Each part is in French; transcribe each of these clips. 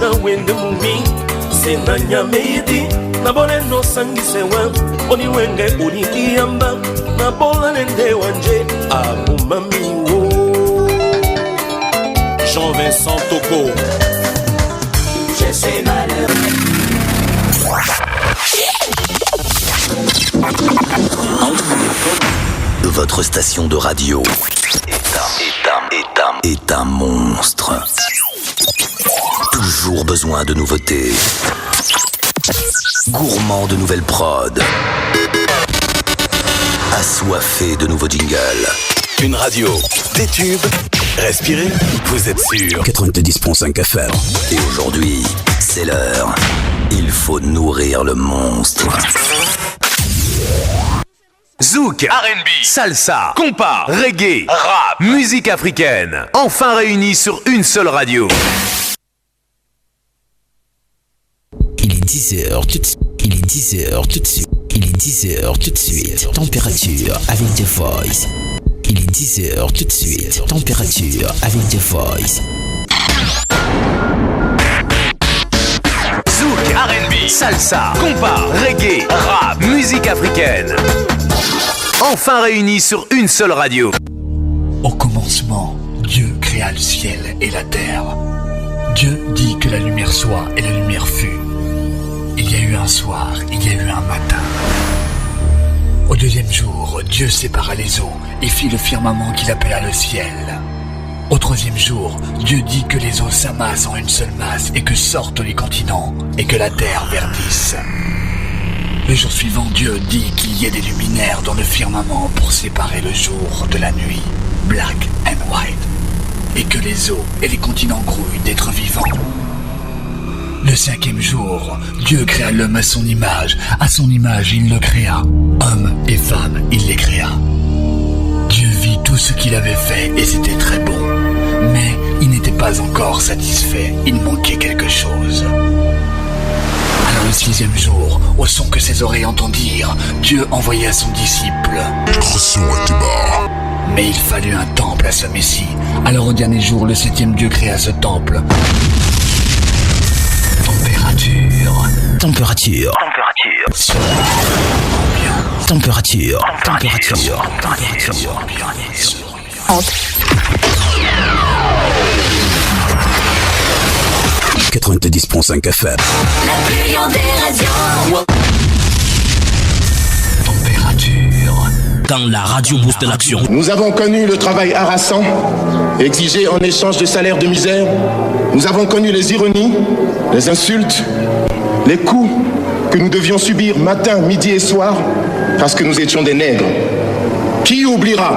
wende mumi sena nyamedi na bole no sangisewa oni wenge unikiyamba na bola nende wanje abumamiwo. Jean-Vincent Toko. Je sais malheureux. Votre station de radio est un monstre. Toujours besoin de nouveautés. Gourmand de nouvelles prods. Assoiffé de nouveaux jingles. Une radio, des tubes, respirez, vous êtes sûr. 90.5 FM. Et aujourd'hui, c'est l'heure. Il faut nourrir le monstre. Zouk, R&B, salsa, compas, reggae, rap, musique africaine. Enfin réunis sur une seule radio. Il est 10h tout de suite. Il est 10h tout de suite. Il est 10h tout de suite. Température avec The Voice. Il est 10h tout de suite. Température avec The Voice. Zouk, R&B, salsa, compas, reggae, rap, musique africaine. Enfin réunis sur une seule radio. Au commencement, Dieu créa le ciel et la terre. Dieu dit que la lumière soit et la lumière fut. Il y a eu un soir, il y a eu un matin. Au deuxième jour, Dieu sépara les eaux et fit le firmament qu'il appela le ciel. Au troisième jour, Dieu dit que les eaux s'amassent en une seule masse et que sortent les continents et que la terre verdisse. Le jour suivant, Dieu dit qu'il y ait des luminaires dans le firmament pour séparer le jour de la nuit, black and white, et que les eaux et les continents grouillent d'êtres vivants. Le cinquième jour, Dieu créa l'homme à son image il le créa, hommes et femmes il les créa. Dieu vit tout ce qu'il avait fait et c'était très bon, mais il n'était pas encore satisfait, il manquait quelque chose. Alors le sixième jour, au son que ses oreilles entendirent, Dieu envoya son disciple. Mais il fallut un temple à ce Messie. Alors au dernier jour, le septième Dieu créa ce temple. Température. Température. 90.5 FM. La brillant des radios. Température. Dans la radio boost l'action. Nous avons connu le travail harassant, exigé en échange de salaires de misère. Nous avons connu les ironies, les insultes, les coups que nous devions subir matin, midi et soir parce que nous étions des nègres. Qui oubliera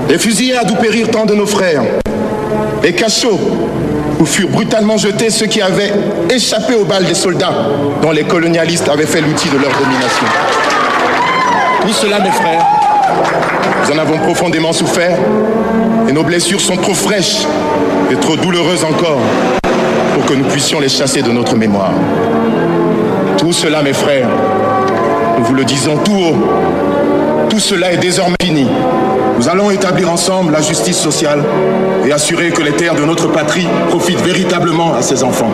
les fusillades où périrent tant de nos frères, les cachots où furent brutalement jetés ceux qui avaient échappé aux balles des soldats dont les colonialistes avaient fait l'outil de leur domination. Tout cela, mes frères, nous en avons profondément souffert et nos blessures sont trop fraîches et trop douloureuses encore pour que nous puissions les chasser de notre mémoire. Tout cela, mes frères, nous vous le disons tout haut, tout cela est désormais fini. Nous allons établir ensemble la justice sociale et assurer que les terres de notre patrie profitent véritablement à ses enfants.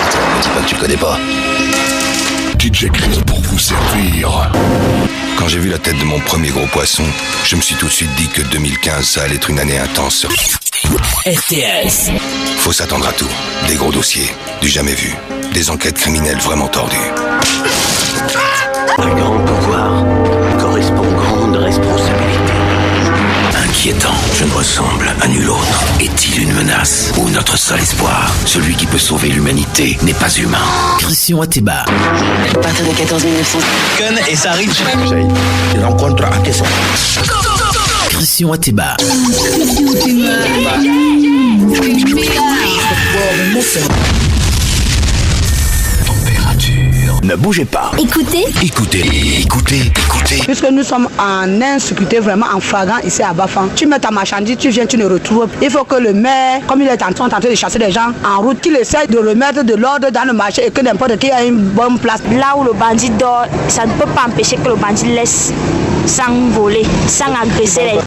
Attends, ne dis pas que tu connais pas. DJ Chris pour vous servir. Quand j'ai vu la tête de mon premier gros poisson, je me suis tout de suite dit que 2015, ça allait être une année intense. RTS. Faut s'attendre à tout. Des gros dossiers, du jamais vu. Des enquêtes criminelles vraiment tordues. Un grand pouvoir correspond grande responsabilité. Inquiétant, je ne ressemble à nul autre. Est-il une menace ou notre seul espoir? Celui qui peut sauver l'humanité n'est pas humain. Christian Ateba. À partir de 14 900. Gun et Sarich. Je rencontre à Kesson. Christian Ateba. Ne bougez pas. Écoutez. Écoutez. Puisque nous sommes en insécurité vraiment en flagrant ici à Bafang. Tu mets ta marchandise, tu viens, tu ne retrouves. Il faut que le maire, comme il est en train de chasser les gens en route, qu'il essaie de remettre de l'ordre dans le marché et que n'importe qui ait une bonne place. Là où le bandit dort, ça ne peut pas empêcher que le bandit laisse sans voler, sans agresser les...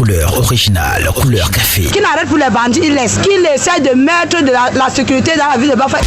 couleur originale, couleur café. Qui n'arrête pour les bandits, il laisse. Qui essaie de mettre de la sécurité dans la ville de Bafang.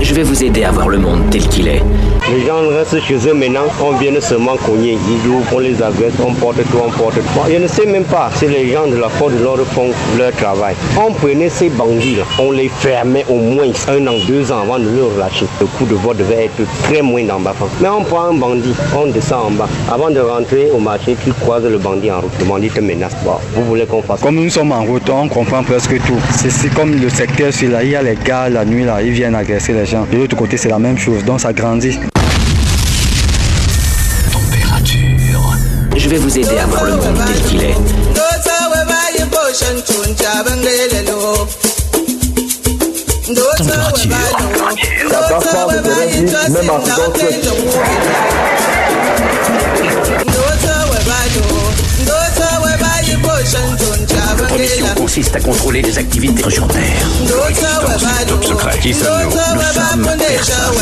Je vais vous aider à voir le monde tel qu'il est. Les gens restent chez eux maintenant, on vient seulement cogner, ils ouvrent, on les agresse, on porte tout. Bon, je ne sais même pas si les gens de la force de l'ordre font leur travail. On prenait ces bandits-là, on les fermait au moins 1 an, 2 ans avant de les relâcher. Le coût de vote devait être très moins dans Bafang. Mais on prend un bandit, on descend en bas. Avant de rentrer au marché, tu croises le bandit en route. Le bandit te menace. Bon, vous voulez qu'on fasse? Comme nous sommes en route, on comprend presque tout. C'est comme le secteur celui-là, il y a les gars la nuit là, ils viennent agresser les gens. De l'autre côté, c'est la même chose, donc ça grandit. Je vais vous aider à voir le monde tel qu'il est. Température. La bas-fond de terrain, même en saison sèche. Notre mission consiste à contrôler les activités régionnaires. Top secret. Qui sommes-nous? Nous sommes personne.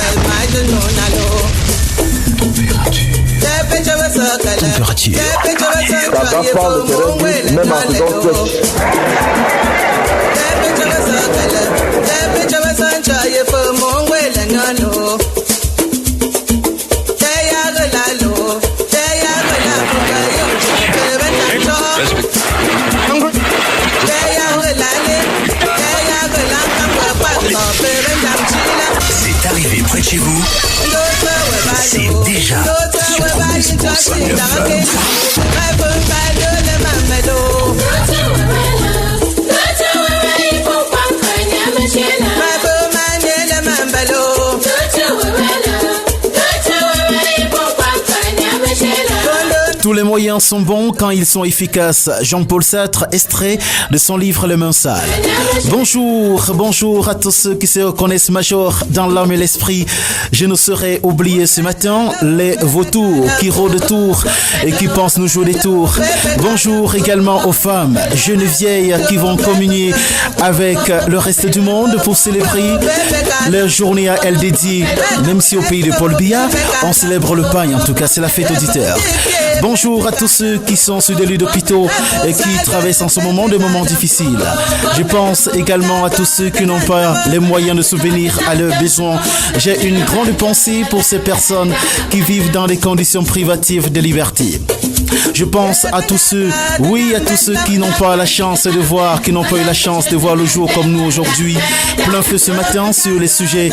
Température. La bas-fond de terrain, même en saison sèche. C'est arrivé près de chez vous. C'est déjà sur 10%. Tous les moyens sont bons quand ils sont efficaces. Jean-Paul Sartre, extrait de son livre Les Mains Sales. Bonjour à tous ceux qui se reconnaissent major dans l'âme et l'esprit. Je ne saurais oublier ce matin les vautours qui rôdent tours et qui pensent nous jouer des tours. Bonjour également aux femmes, jeunes et vieilles qui vont communier avec le reste du monde pour célébrer leur journée à elles dédiée. Même si au pays de Paul Biya, on célèbre le pain, en tout cas c'est la fête auditeur. Bonjour à tous ceux qui sont sur des lits d'hôpitaux et qui traversent en ce moment des moments difficiles. Je pense également à tous ceux qui n'ont pas les moyens de subvenir à leurs besoins. J'ai une grande pensée pour ces personnes qui vivent dans des conditions privatives de liberté. Je pense à tous ceux, oui, à tous ceux qui n'ont pas la chance de voir, qui n'ont pas eu la chance de voir le jour comme nous aujourd'hui. Plein feu ce matin sur les sujets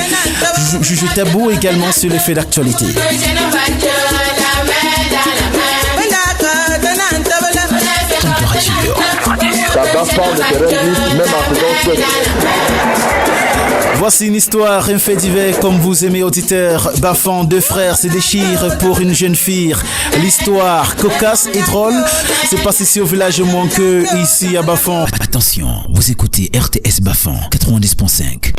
jugés tabous, également sur les faits d'actualité. Température. La bas-fond de terrain, même en saison sèche. Voici une histoire, un fait divers comme vous aimez auditeurs. Bafang, 2 frères se déchirent pour une jeune fille. L'histoire cocasse et drôle se passe ici au village Manqueux, ici à Bafang. Attention, vous écoutez RTS Bafang 90.5.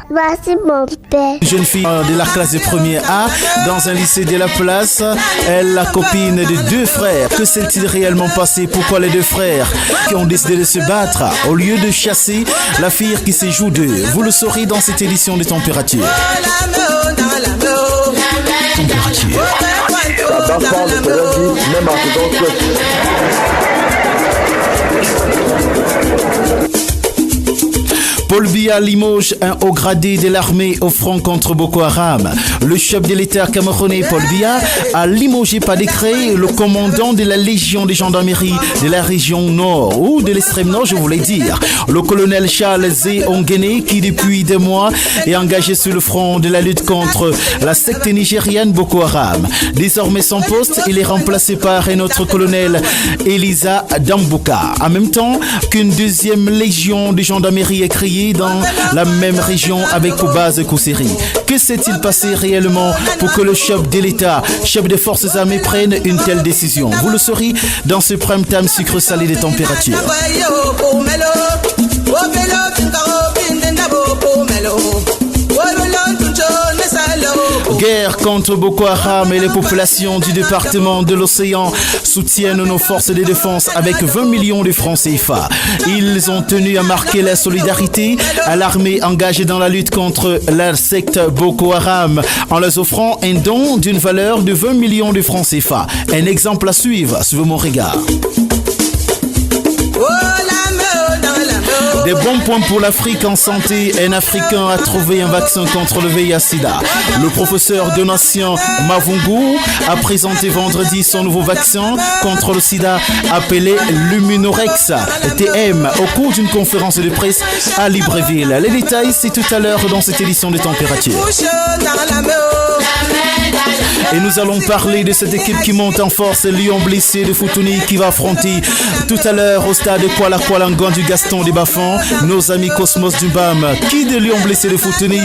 Voici mon père. Une jeune fille de la classe de première A dans un lycée de la place. Elle la copine de 2 frères. Que s'est-il réellement passé? Pourquoi les 2 frères qui ont décidé de se battre au lieu de chasser la fille qui se joue d'eux? Vous le saurez dans cette édition de Température. Température. La bas-fond de terrain, même en saison sèche. Paul Biya Limoges, un haut gradé de l'armée au front contre Boko Haram. Le chef de l'État camerounais Paul Biya a limogé par décret le commandant de la Légion de gendarmerie de la région nord ou de l'extrême nord, je voulais dire. Le colonel Charles Zé Ongene qui depuis des mois est engagé sur le front de la lutte contre la secte nigérienne Boko Haram. Désormais son poste, il est remplacé par un autre colonel, Elisa Dambuka. En même temps qu'une 2e légion de gendarmerie est créée dans la même région avec pour base Kousseri. Que s'est-il passé réellement pour que le chef de l'État, chef des forces armées, prenne une telle décision? Vous le saurez dans ce prime time sucre-salé des températures. Guerre contre Boko Haram et les populations du département de l'Océan soutiennent nos forces de défense avec 20 millions de francs CFA. Ils ont tenu à marquer la solidarité à l'armée engagée dans la lutte contre la secte Boko Haram en leur offrant un don d'une valeur de 20 millions de francs CFA. Un exemple à suivre, suivez mon regard. Des bons points pour l'Afrique en santé. Un Africain a trouvé un vaccin contre le VIH-Sida. Le professeur Donatien Mavungu a présenté vendredi son nouveau vaccin contre le sida appelé Luminorex TM au cours d'une conférence de presse à Libreville. Les détails, c'est tout à l'heure dans cette édition de Température. Et nous allons parler de cette équipe qui monte en force, Lyon blessé de Futuni qui va affronter tout à l'heure au stade de Kuala Kualangan du Gaston des Bafons nos amis Cosmos Dumbam. Qui de Lyon blessé de Futuni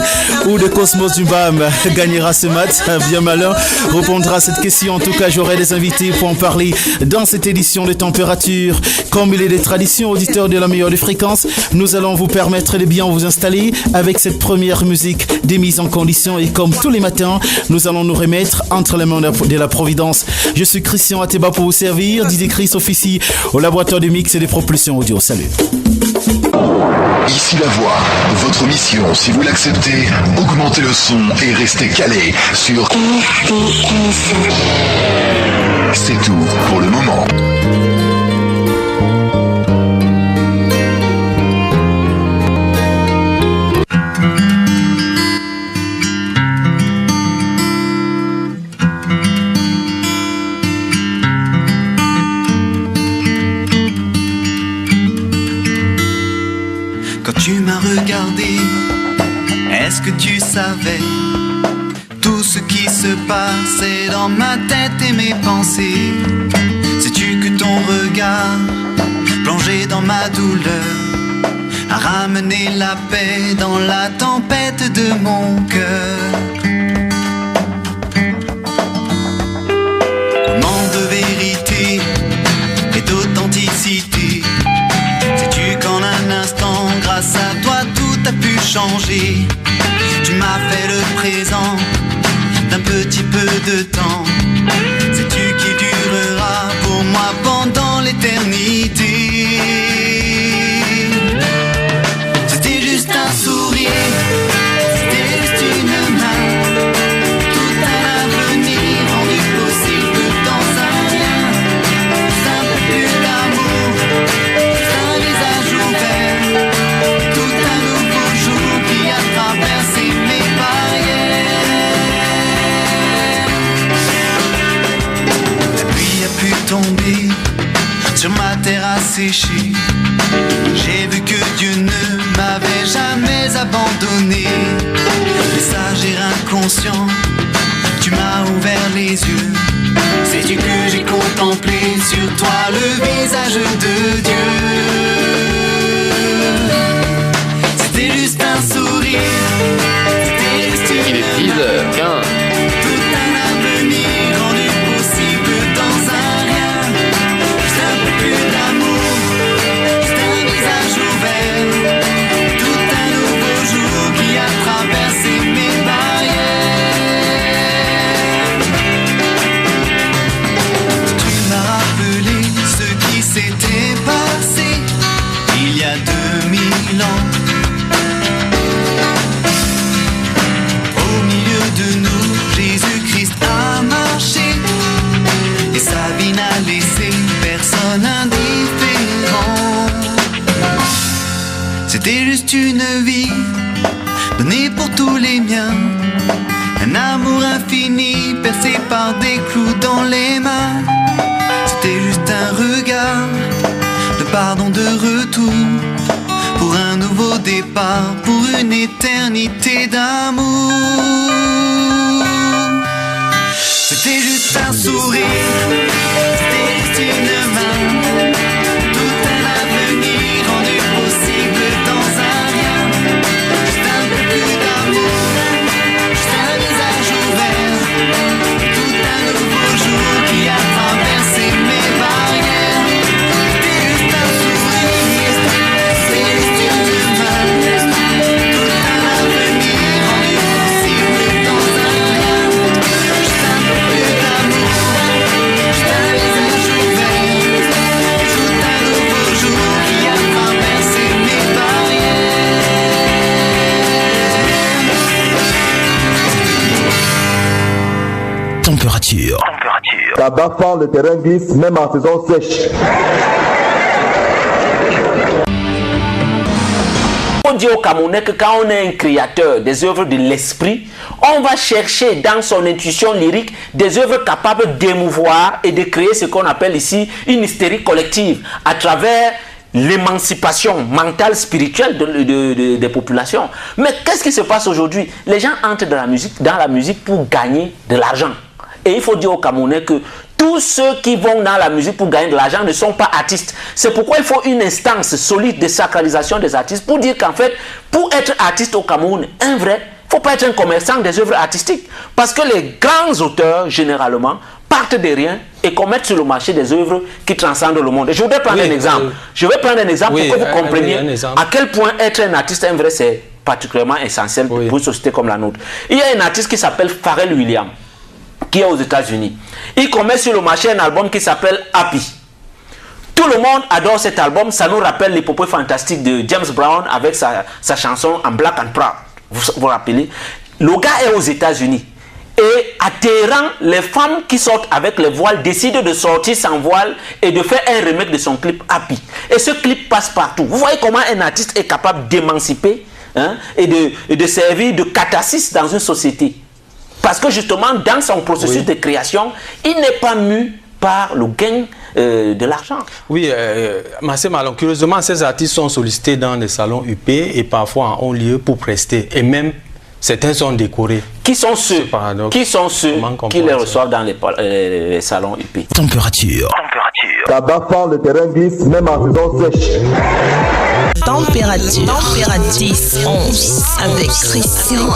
ou de Cosmos Dumbam gagnera ce match? Bien malin répondra à cette question. En tout cas, j'aurai des invités pour en parler dans cette édition de Température. Comme il est des traditions, auditeurs de la meilleure des fréquences, nous allons vous permettre de bien vous installer avec cette première musique des mises en condition. Et comme tous les matins, nous allons nous remettre entre les mains de la Providence. Je suis Christian Ateba pour vous servir. Didier Chris officie au laboratoire de mix et de propulsion audio. Salut. Ici la voix. Votre mission, si vous l'acceptez, augmentez le son et restez calé sur RPS. C'est tout pour le moment. Tu m'as regardé, est-ce que tu savais tout ce qui se passait dans ma tête et mes pensées? Sais-tu que ton regard, plongé dans ma douleur, a ramené la paix dans la tempête de mon cœur? Moment de vérité et d'authenticité. Sais-tu qu'en un instant, grâce à toi, tout a pu changer? Tu m'as fait le présent d'un petit peu de temps. Sais-tu qu'il durera pour moi pendant l'éternité? C'était juste un sourire, c'était juste une main, tout un avenir rendu possible dans un rien. Juste un peu plus d'amour, juste un visage ouvert, tout un nouveau jour qui a traversé mes barrières. La pluie a pu tomber sur ma terre asséchée. J'ai vu que Dieu ne m'avait jamais abandonné. Messager inconscient, tu m'as ouvert les yeux. Sais-tu que j'ai contemplé sur toi le visage de Dieu? C'était juste un sourire, c'était juste une main. Il est 10h15. Tout un avenir rendu possible dans un rien. Juste un peu plus d'amour, juste un visage ouvert, tout un nouveau jour qui a traversé mes barrières. Tu m'as rappelé ce qui s'était passé il y a 2000 ans. Au milieu de nous, Jésus-Christ a marché et sa vie n'a laissé personne indifférent. C'était juste une vie donnée pour tous les miens, un amour infini percé par des clous dans les mains. C'était juste un regard de pardon, de retour pour un nouveau départ, pour une éternité d'amour. C'était juste un sourire, c'était juste une main, tout un avenir rendu possible dans un rien. Juste un peu plus d'amour, juste un visage ouvert, tout un nouveau jour qui a traversé mes barrières. C'était juste un sourire, c'était juste une main, tout un avenir rendu possible dans un rien. Qu'à Bafan, le terrain glisse même en saison sèche. On dit au Camerounais que quand on est un créateur des œuvres de l'esprit, on va chercher dans son intuition lyrique des œuvres capables d'émouvoir et de créer ce qu'on appelle ici une hystérie collective à travers l'émancipation mentale, spirituelle des populations. Mais qu'est-ce qui se passe aujourd'hui? Les gens entrent dans la musique pour gagner de l'argent. Et il faut dire aux Camerounais que tous ceux qui vont dans la musique pour gagner de l'argent ne sont pas artistes. C'est pourquoi il faut une instance solide de sacralisation des artistes pour dire qu'en fait, pour être artiste au Cameroun, un vrai, il ne faut pas être un commerçant des œuvres artistiques. Parce que les grands auteurs, généralement, partent de rien et commettent sur le marché des œuvres qui transcendent le monde. Et je voudrais prendre un exemple. Je vais prendre un exemple pour que vous compreniez à quel point être un artiste, un vrai, c'est particulièrement essentiel pour une société comme la nôtre. Il y a un artiste qui s'appelle Pharrell Williams, qui est aux États-Unis. Il commet sur le marché un album qui s'appelle Happy. Tout le monde adore cet album. Ça nous rappelle l'épopée fantastique de James Brown avec sa chanson en Black and Proud. Vous vous rappelez? Le gars est aux États-Unis. Et à Téhéran, les femmes qui sortent avec les voiles décident de sortir sans voile et de faire un remake de son clip Happy. Et ce clip passe partout. Vous voyez comment un artiste est capable d'émanciper et de servir de catharsis dans une société. Parce que justement, dans son processus de création, il n'est pas mu par le gain de l'argent. Oui, Marcel Malon, curieusement, ces artistes sont sollicités dans des salons UP et parfois en haut lieu pour prester. Et même, certains sont décorés. Qui sont ceux qui les reçoivent dans les salons UP? Température. Qu'à Bafan, le terrain glisse même en saison sèche. Température 10, 11 avec Christian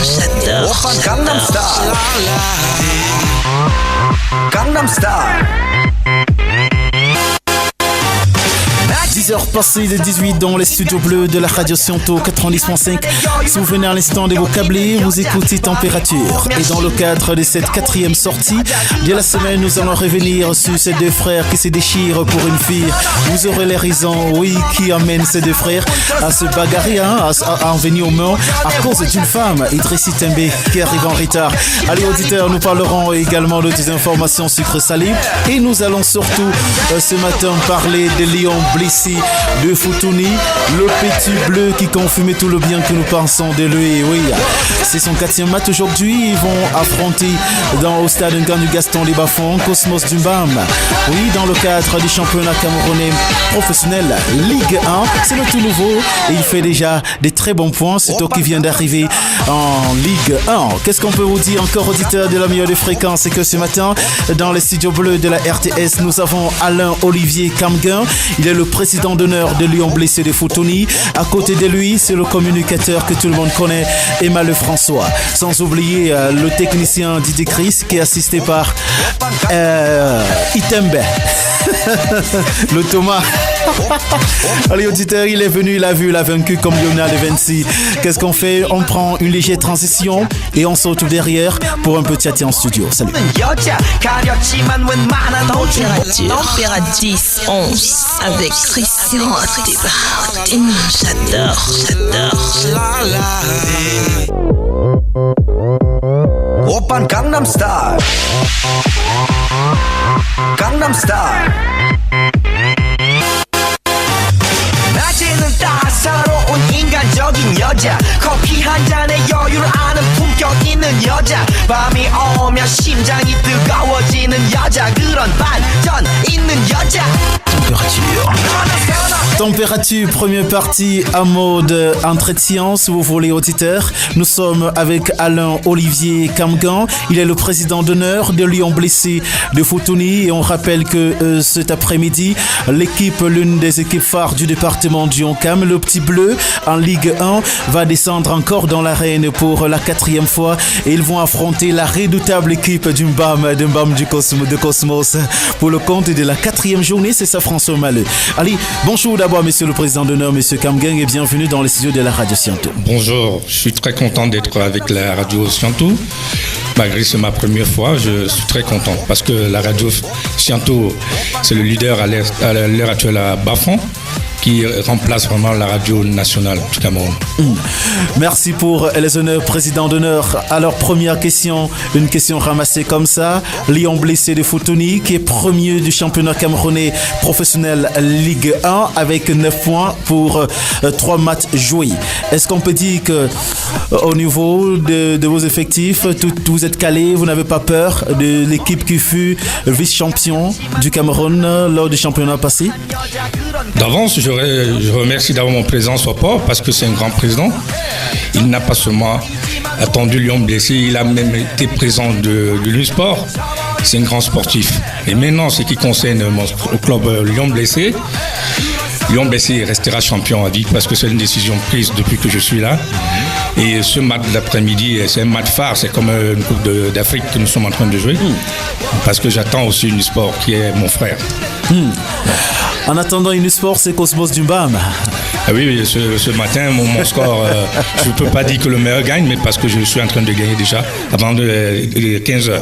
J'adore. Gangnam Style. 10h passées de 18 dans les studios bleus de la radio Sciento 90.5. Si vous venez à l'instant de vos câblés, vous écoutez Température. Et dans le cadre de cette 4e sortie de la semaine, nous allons revenir sur ces deux frères qui se déchirent pour une fille. Vous aurez les raisons, oui, qui amènent ces deux frères à se bagarrer, à en venir au mort à cause d'une femme, Idrissi Tembe, qui arrive en retard. Allez, auditeurs, nous parlerons également de des informations sucre-salé. Et nous allons surtout ce matin parler de Léon Blessé de Foutouni, le petit bleu qui confirme tout le bien que nous pensons de lui. Oui, c'est son 4e match aujourd'hui. Ils vont affronter au stade Ngannou Gaston les Bafons, Cosmos Dumbam. Oui, dans le cadre du championnat camerounais professionnel Ligue 1. C'est le tout nouveau et il fait déjà des très bons points. C'est toi qui vient d'arriver en Ligue 1. Qu'est-ce qu'on peut vous dire encore, auditeur de la meilleure des fréquences? C'est que ce matin, dans les studios bleus de la RTS, nous avons Alain Olivier Camguin. Il est le président d'honneur de Léon Blessé de Foutouni. À côté de lui, c'est le communicateur que tout le monde connaît, Emma Lefrançois. Sans oublier le technicien Didier Chris qui est assisté par Itembe. Le Thomas. Allez, auditeur, il est venu, il a vu, il a vaincu comme Lionel de Vinci. Qu'est-ce qu'on fait? On prend une légère transition et on se retrouve derrière pour un petit atelier en studio. Salut. Température 10, 11 avec Christian J'adore. Open Gangnam Style. Gangnam Style. 낮에는 따사로운 인간적인 여자 커피 한 잔에 여유를 아는 품격 있는 여자 밤이 오면 심장이 뜨거워지는 여자 그런 반전 있는 여자 Température, première partie à mode entretien, si vous voulez, auditeur. Nous sommes avec Alain Olivier Camguin. Il est le président d'honneur de Léon Blessé de Foutouni. Et on rappelle que cet après-midi, l'une des équipes phares du département du Yonkam, le Petit Bleu, en Ligue 1, va descendre encore dans l'arène pour la 4e fois. Et ils vont affronter la redoutable équipe du Cosmos pour le compte de la 4e journée. C'est ça, François Maleux. Allez, bonjour d'abord, monsieur le président d'honneur, monsieur Camguin, et bienvenue dans les studios de la radio Sciento. Bonjour, je suis très content d'être avec la radio Sciento. Malgré que c'est ma première fois, je suis très content parce que la radio Sciento, c'est le leader à l'heure actuelle à Bafon, qui remplace vraiment la radio nationale du Cameroun. Merci pour les honneurs, président d'honneur. Alors, première question, une question ramassée comme ça. Lyon blessé de Fotoni, qui est premier du championnat camerounais professionnel Ligue 1 avec 9 points pour 3 matchs joués. Est-ce qu'on peut dire que au niveau de vos effectifs, vous êtes calés, vous n'avez pas peur de l'équipe qui fut vice-champion du Cameroun lors du championnat passé? D'avance, je remercie d'avoir mon président Sopor parce que c'est un grand président. Il n'a pas seulement attendu Lyon blessé, il a même été présent de l'Unisport. C'est un grand sportif. Et maintenant, ce qui concerne mon club Lyon blessé restera champion à vie parce que c'est une décision prise depuis que je suis là. Et ce match d'après-midi, c'est un match phare, c'est comme une Coupe d'Afrique que nous sommes en train de jouer. Parce que j'attends aussi Unisport qui est mon frère. En attendant Unisport, c'est Cosmos Dumbam. Ah oui, ce matin, mon score, je ne peux pas dire que le meilleur gagne, mais parce que je suis en train de gagner déjà avant de 15h.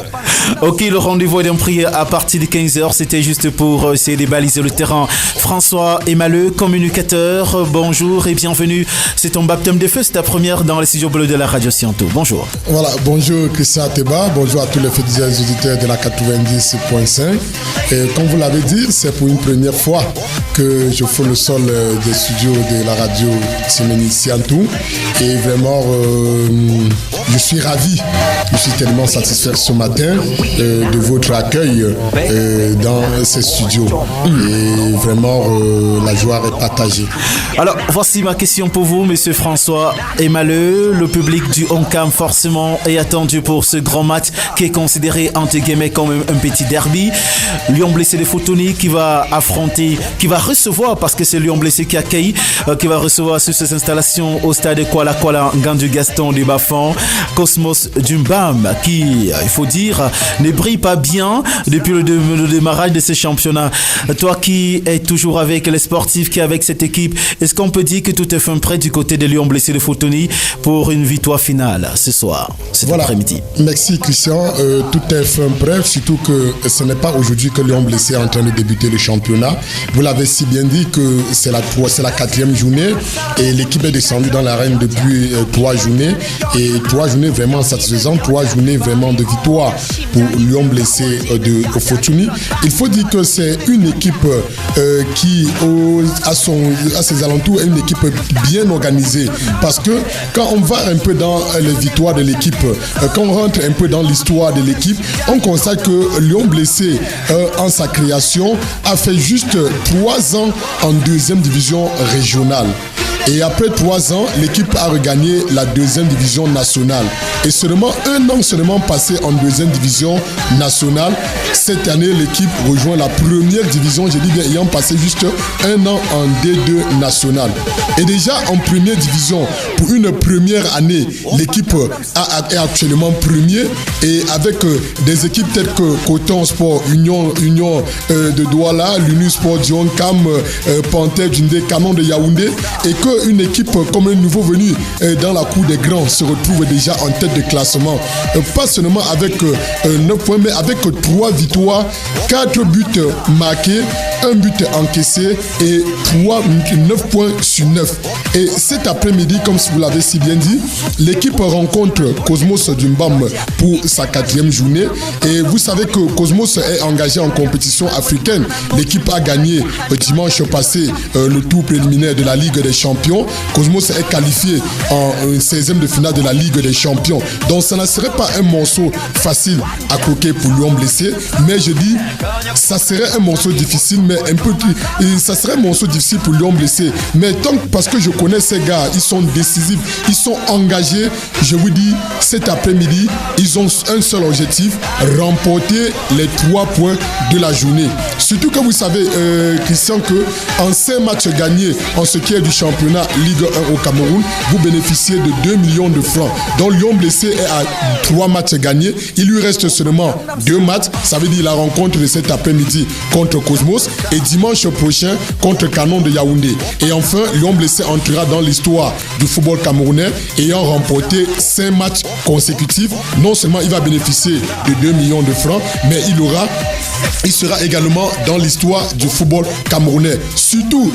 Ok, le rendez-vous est pris à partir de 15h. C'était juste pour essayer de baliser le terrain. François Emaleux, communicateur, bonjour et bienvenue. C'est ton baptême de feu, c'est ta première dans les studios bleus de la radio Scientou. Bonjour. Voilà, bonjour Christian Teba, bonjour à tous les fidèles auditeurs de la 90.5. Et comme vous l'avez dit, c'est pour une première fois que je fous le sol des studios de la radio Scientou. Et vraiment, je suis ravi, je suis tellement satisfait ce matin de votre accueil dans ces studios. Et vraiment, la joie est partagée. Alors, voici ma question pour vous, monsieur François Emaleux. Le public du Oncam, forcément, est attendu pour ce grand match qui est considéré, entre guillemets, comme un petit derby. Lyon blessé de Fotoni qui va affronter, qui va recevoir, parce que c'est Lyon blessé qui accueille, qui va recevoir sur ces installations au stade Kuala Kuala Ngandu Gaston du Bafon, Cosmos Dumbam, qui, il faut dire, ne brille pas bien depuis le démarrage de ce championnat. Toi qui es toujours avec les sportifs, qui est avec cette équipe, est-ce qu'on peut dire que tout est fin prêt du côté de Lyon blessé de Fotoni pour une victoire finale ce soir, cet après-midi? Merci Christian, tout est fin prêt, surtout que ce n'est pas aujourd'hui que Lyon blessé est en train de débuter le championnat. Vous l'avez si bien dit que c'est la 4e journée et l'équipe est descendue dans l'arène depuis 3 journées et 3 journées vraiment satisfaisantes, 3 journées vraiment de victoire pour Lyon blessé de Fotoni. Il faut dire que c'est une équipe qui à ses alentours est une équipe bien organisée parce que quand on va un peu dans les victoires de l'équipe, quand on rentre un peu dans l'histoire de l'équipe, on constate que Lyon blessé en sa création a fait juste 3 ans en 2e division régionale. Et après 3 ans, l'équipe a regagné la 2e division nationale. Et seulement 1 an seulement passé en 2e division nationale, cette année, l'équipe rejoint la 1re division, je dis bien, ayant passé juste 1 an en D2 nationale. Et déjà en 1re division, pour une première année, l'équipe est actuellement premier. Et avec des équipes telles que Coton Sport, Union de Douala, l'Unisport Dion, Cam, Panthère, Djindé, Canon de Yaoundé, et que une équipe comme un nouveau venu dans la cour des grands se retrouve déjà en tête de classement. Pas seulement avec 9 points, mais avec 3 victoires, 4 buts marqués, 1 but encaissé et 9 points sur 9. Et cet après-midi, comme vous l'avez si bien dit, l'équipe rencontre Cosmos Dumbam pour sa 4e journée. Et vous savez que Cosmos est engagé en compétition africaine. L'équipe a gagné dimanche passé le tour préliminaire de la Ligue des Champions. Cosmos est qualifié en 16e de finale de la Ligue des Champions. Donc ça ne serait pas un morceau facile à croquer pour Lyon blessé, mais je dis ça serait un morceau difficile, mais un peu ça serait un morceau difficile pour Lyon blessé. Mais tant parce que je connais ces gars, ils sont décisifs, ils sont engagés. Je vous dis, cet après-midi, ils ont un seul objectif, remporter les 3 points de la journée. Surtout que vous savez, Christian, que en 5 matchs gagnés en ce qui est du championnat Ligue 1 au Cameroun, vous bénéficiez de 2 millions de francs. Donc Lyon blessé est à 3 matchs gagnés. Il lui reste seulement 2 matchs. Ça veut dire la rencontre de cet après-midi contre Cosmos et dimanche prochain contre Canon de Yaoundé. Et enfin, Lyon blessé entrera dans l'histoire du football camerounais ayant remporté 5 matchs consécutifs. Non seulement il va bénéficier de 2 millions de francs, mais il aura il sera également dans l'histoire du football camerounais. Surtout,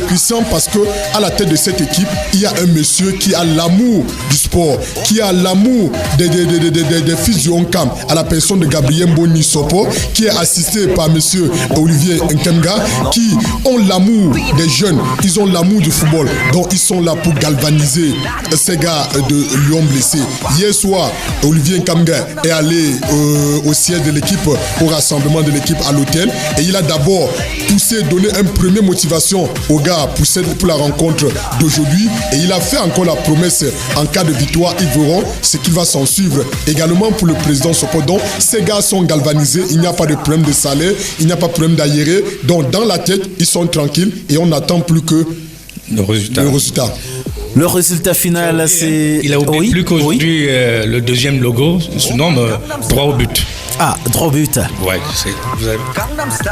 Christian, parce que à la tête de cette équipe, il y a un monsieur qui a l'amour du sport, qui a l'amour des fils du Onkam, à la personne de Gabriel Mboni Sopo, qui est assisté par monsieur Olivier Nkemga, qui ont l'amour des jeunes, ils ont l'amour du football. Donc ils sont là pour galvaniser ces gars de Lyon blessé. Hier soir, Olivier Nkemga est allé au siège de l'équipe, au rassemblement de l'équipe à l'hôtel, et il a d'abord poussé, donné une première motivation aux gars pour la rencontre d'aujourd'hui, et il a fait encore la promesse en cas de victoire, ils verront ce qui va s'en suivre. Également pour le président Sopo. Donc ces gars sont galvanisés, il n'y a pas de problème de salaire, il n'y a pas de problème d'aéré, donc dans la tête ils sont tranquilles et on n'attend plus que le résultat. Le résultat final, c'est... Il a oublié plus qu'aujourd'hui, le deuxième logo se nomme 3 au but. Ah, 3 buts. Ouais, vous avez...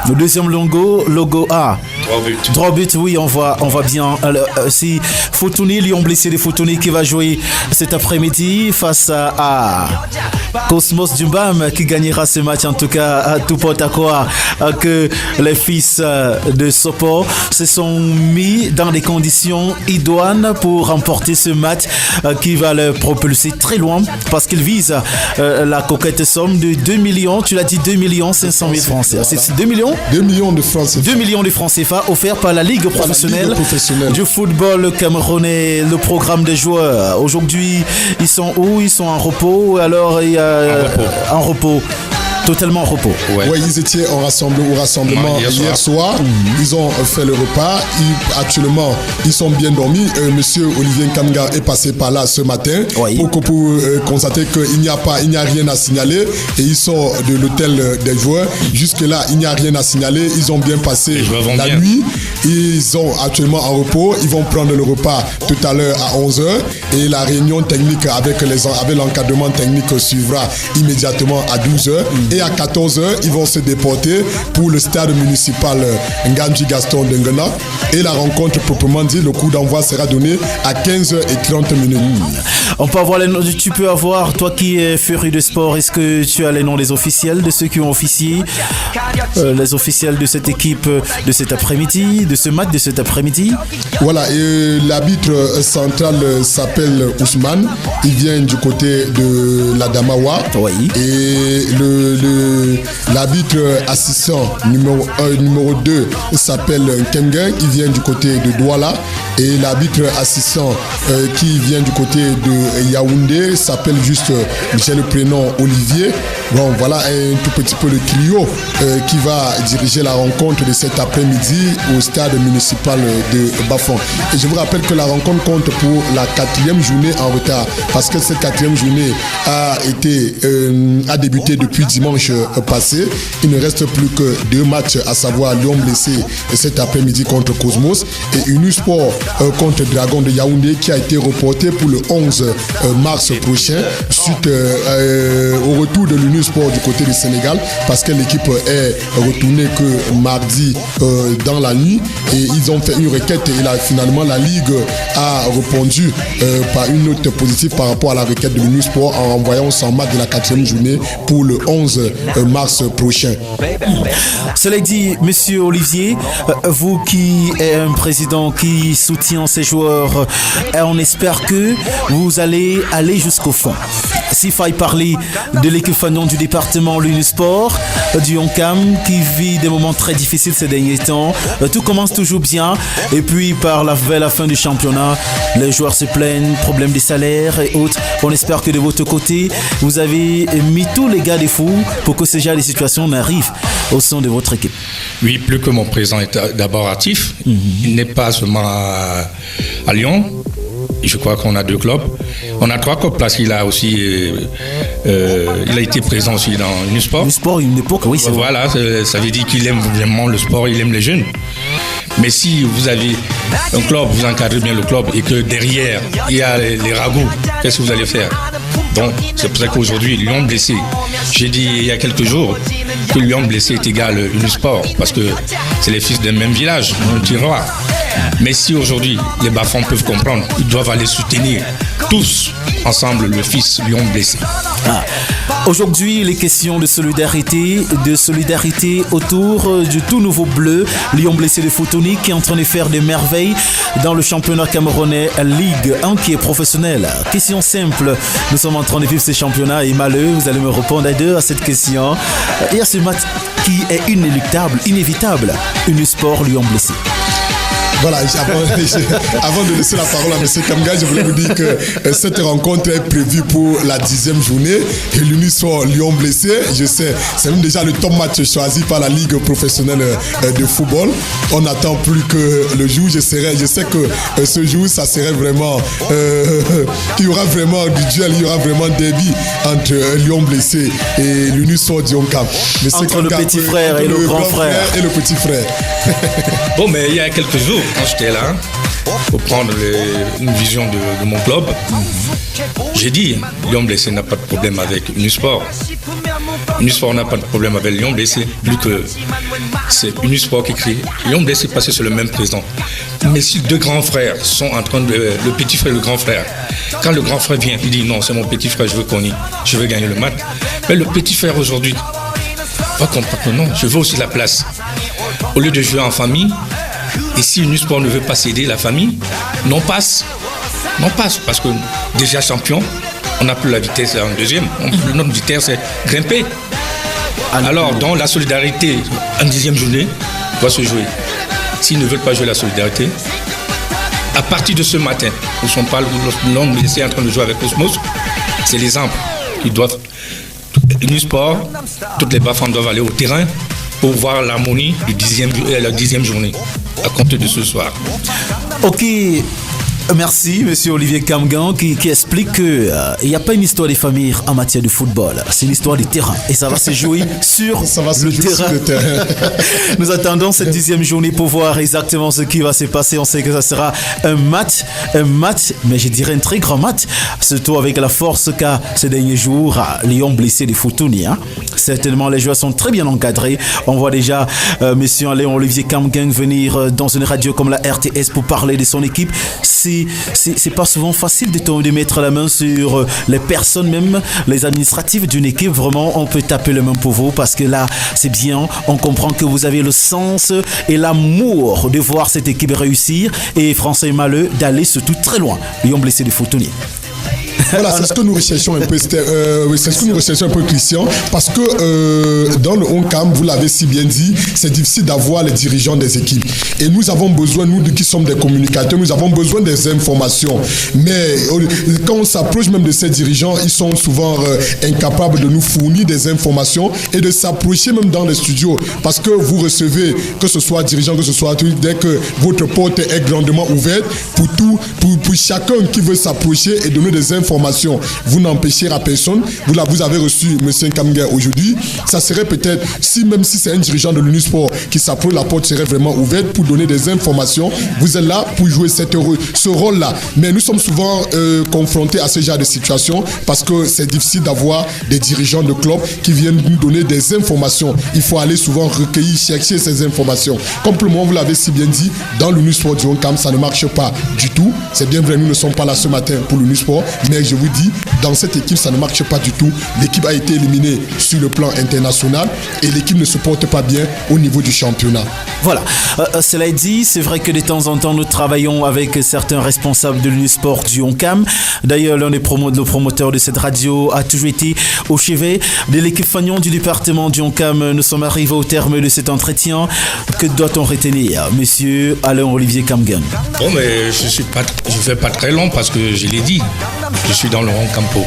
Le deuxième logo A. 3 buts. 3 buts, oui, on voit bien. Si Fotoni, Lyon blessé de Fotoni qui va jouer cet après-midi face à Cosmos Dumbam qui gagnera ce match. En tout cas, à tout porte à croire que les fils de Sopo se sont mis dans des conditions idoines pour remporter ce match qui va le propulser très loin parce qu'ils visent la coquette somme de 2 millions, tu l'as dit, 2 500 000 francs. C'est 2 millions 2 millions de francs CFA. 2 millions de francs CFA offerts par la Ligue professionnelle du football camerounais. Le programme des joueurs, aujourd'hui, ils sont où? Ils sont en repos. Alors, il y a en repos. Totalement en repos. Ouais, ils étaient au rassemblement hier soir. Ils ont fait le repas. Actuellement, ils sont bien dormis. Monsieur Olivier Nkemga est passé par là ce matin pour constater qu'il n'y a rien à signaler. Et ils sont de l'hôtel des joueurs. Jusque-là, il n'y a rien à signaler. Ils ont bien passé la nuit. Ils sont actuellement en repos. Ils vont prendre le repas tout à l'heure à 11h. Et la réunion technique avec l'encadrement technique suivra immédiatement à 12h. Et à 14h, ils vont se déporter pour le stade municipal Nganji Gaston d'Engana. Et la rencontre proprement dit, le coup d'envoi sera donné à 15h30. On peut avoir les noms, tu peux avoir, toi qui es féru de sport, est-ce que tu as les noms des officiels, de ceux qui ont officié, les officiels de cette équipe de cet après-midi, de ce match de cet après-midi? Voilà, et l'arbitre central s'appelle Ousmane, il vient du côté de l'Adamawa. Et l'arbitre assistant numéro 2 s'appelle Nkemga, il vient du côté de Douala. Et l'arbitre assistant qui vient du côté de Yaoundé s'appelle juste, j'ai le prénom Olivier. Bon, voilà un tout petit peu le trio qui va diriger la rencontre de cet après-midi au stade municipal de Bafon. Et je vous rappelle que la rencontre compte pour la 4e journée en retard parce que cette 4e journée a débuté depuis dimanche passé. Il ne reste plus que 2 matchs, à savoir Lyon blessé cet après-midi contre Cosmos et Unisport contre Dragon de Yaoundé qui a été reporté pour le 11 mars prochain suite au retour de l'Unisport du côté du Sénégal parce que l'équipe est retournée que mardi dans la nuit et ils ont fait une requête et finalement la Ligue a répondu par une note positive par rapport à la requête de l'Unisport en envoyant son match de la 4e journée pour le 11 mars prochain. Cela dit, monsieur Olivier, vous qui êtes un président qui soutient ces joueurs, on espère que vous allez aller jusqu'au fond. S'il faille parler de l'équipe fandom du département l'Unisport, du Onkam qui vit des moments très difficiles ces derniers temps, tout commence toujours bien et puis vers la fin du championnat, les joueurs se plaignent, problème des salaires et autres. On espère que de votre côté, vous avez mis tous les gars des fous pour que ce genre de situation n'arrive au sein de votre équipe. Oui, plus que mon président est d'abord actif, il n'est pas seulement à Lyon. Je crois qu'on a 2 clubs. On a 3 clubs parce qu'il a aussi, il a été présent aussi dans Unisport. Unisport, une époque, oui, c'est voilà, ça veut dire qu'il aime vraiment le sport, il aime les jeunes. Mais si vous avez un club, vous encadrez bien le club et que derrière il y a les ragots, qu'est-ce que vous allez faire? Donc c'est pour ça qu'aujourd'hui Lyon blessé. J'ai dit il y a quelques jours que Lyon blessé est égal à Unisport parce que c'est les fils d'un même village, un tiroir. Mais si aujourd'hui les Bafons peuvent comprendre, ils doivent aller soutenir tous ensemble le fils Lion blessé. Aujourd'hui, les questions de solidarité autour du tout nouveau bleu, Lion blessé de Futuni, qui est en train de faire des merveilles dans le championnat camerounais Ligue 1 qui est professionnel. Question simple, nous sommes en train de vivre ce championnat et malheureux, vous allez me répondre à cette question. Il y a ce match qui est inévitable, Unisport Lion blessé. Voilà, avant de laisser la parole à M. Kamga, je voulais vous dire que cette rencontre est prévue pour la 10e journée et l'Unisport Lion blessé. Je sais, c'est même déjà le top match choisi par la Ligue professionnelle de football. On n'attend plus que le jour. Je sais que ce jour, ça serait vraiment... il y aura vraiment du duel, il y aura vraiment un derby entre Lion blessé et l'Unisport Dionkam. Entre le petit frère et le grand frère. Et le petit frère. Bon, mais il y a quelques jours, quand j'étais là, pour prendre une vision de mon club, j'ai dit, Lion blessé n'a pas de problème avec Unisport. Unisport n'a pas de problème avec Lion blessé, vu que c'est Unisport qui crie. Lion blessé parce que c'est le même président. Mais si deux grands frères sont en train de... Le petit frère et le grand frère, quand le grand frère vient, il dit non, c'est mon petit frère, je veux gagner le match. Mais le petit frère aujourd'hui va comprendre que non, je veux aussi la place. Au lieu de jouer en famille, et si Unisport ne veut pas céder la famille, non passe, parce que déjà champion, on n'a plus la vitesse en deuxième, notre vitesse c'est grimper. Alors, dans la solidarité en 10e journée, doit se jouer. S'ils ne veulent pas jouer la solidarité, à partir de ce matin, nous ne sommes pas l'homme blessé en train de jouer avec Cosmos, c'est l'exemple. Ils doivent, Unisport, toutes les Bafans doivent aller au terrain pour voir l'harmonie de la 10e journée, à compter de ce soir. Ok, merci monsieur Olivier Kamgan qui explique qu'il n'y a pas une histoire de famille en matière de football, c'est une histoire de terrain et ça va se jouer sur le terrain. Nous attendons cette 10e journée pour voir exactement ce qui va se passer. On sait que ça sera un match, mais je dirais un très grand match, surtout avec la force qu'a ces derniers jours Lion blessé de Futuni. Certainement les joueurs sont très bien encadrés. On voit déjà monsieur Léon Olivier Kamgan venir dans une radio comme la RTS pour parler de son équipe. C'est pas souvent facile de mettre la main sur les personnes, même les administratifs d'une équipe. Vraiment, on peut taper la main pour vous parce que là, c'est bien. On comprend que vous avez le sens et l'amour de voir cette équipe réussir et François Maleux d'aller surtout très loin. Lion blessé de Futuni. Voilà, c'est ce que nous recherchons un peu, Christian, parce que dans le ONCAM, vous l'avez si bien dit, c'est difficile d'avoir les dirigeants des équipes. Et nous avons besoin, nous qui sommes des communicateurs, nous avons besoin des informations. Mais quand on s'approche même de ces dirigeants, ils sont souvent incapables de nous fournir des informations et de s'approcher même dans les studios. Parce que vous recevez, que ce soit dirigeant, que ce soit tout, dès que votre porte est grandement ouverte pour chacun qui veut s'approcher et donner des informations. Vous n'empêchez à personne. Vous avez reçu M. Kamga aujourd'hui. Ça serait peut-être, même si c'est un dirigeant de l'Unisport qui s'approche, la porte serait vraiment ouverte pour donner des informations. Vous êtes là pour jouer ce rôle-là. Mais nous sommes souvent confrontés à ce genre de situation parce que c'est difficile d'avoir des dirigeants de clubs qui viennent nous donner des informations. Il faut aller souvent recueillir, chercher ces informations. Complètement, vous l'avez si bien dit, dans l'Unisport du Honcam, ça ne marche pas du tout. C'est bien vrai, nous ne sommes pas là ce matin pour l'Unisport, mais je vous dis, dans cette équipe, ça ne marche pas du tout. L'équipe a été éliminée sur le plan international et l'équipe ne se porte pas bien au niveau du championnat. Voilà, cela dit, c'est vrai que de temps en temps, nous travaillons avec certains responsables de l'Unisport du Honcam. D'ailleurs, l'un des promoteurs de cette radio a toujours été au chevet de l'équipe Fagnon du département du Honcam. Nous sommes arrivés au terme de cet entretien. Que doit-on retenir, monsieur Alain Olivier Kamgan? Bon, mais je ne fais pas très long parce que je l'ai dit. Je suis dans le Honcampo.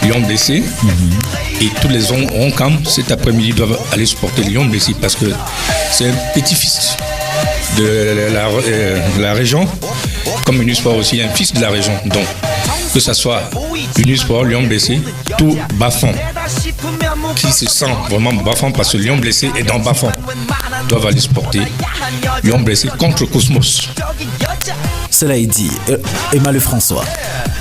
Lion blessé. Et tous les Honcam, cet après-midi, doivent aller supporter Lion blessé parce que c'est un petit-fils de la région, comme Unisport aussi, un fils de la région. Donc, que ce soit Unisport, Lion blessé, tout Bafan, qui se sent vraiment Bafan parce que Lion blessé est dans Bafan, doivent aller supporter Lion blessé contre Cosmos. Cela est dit. Emma Le François.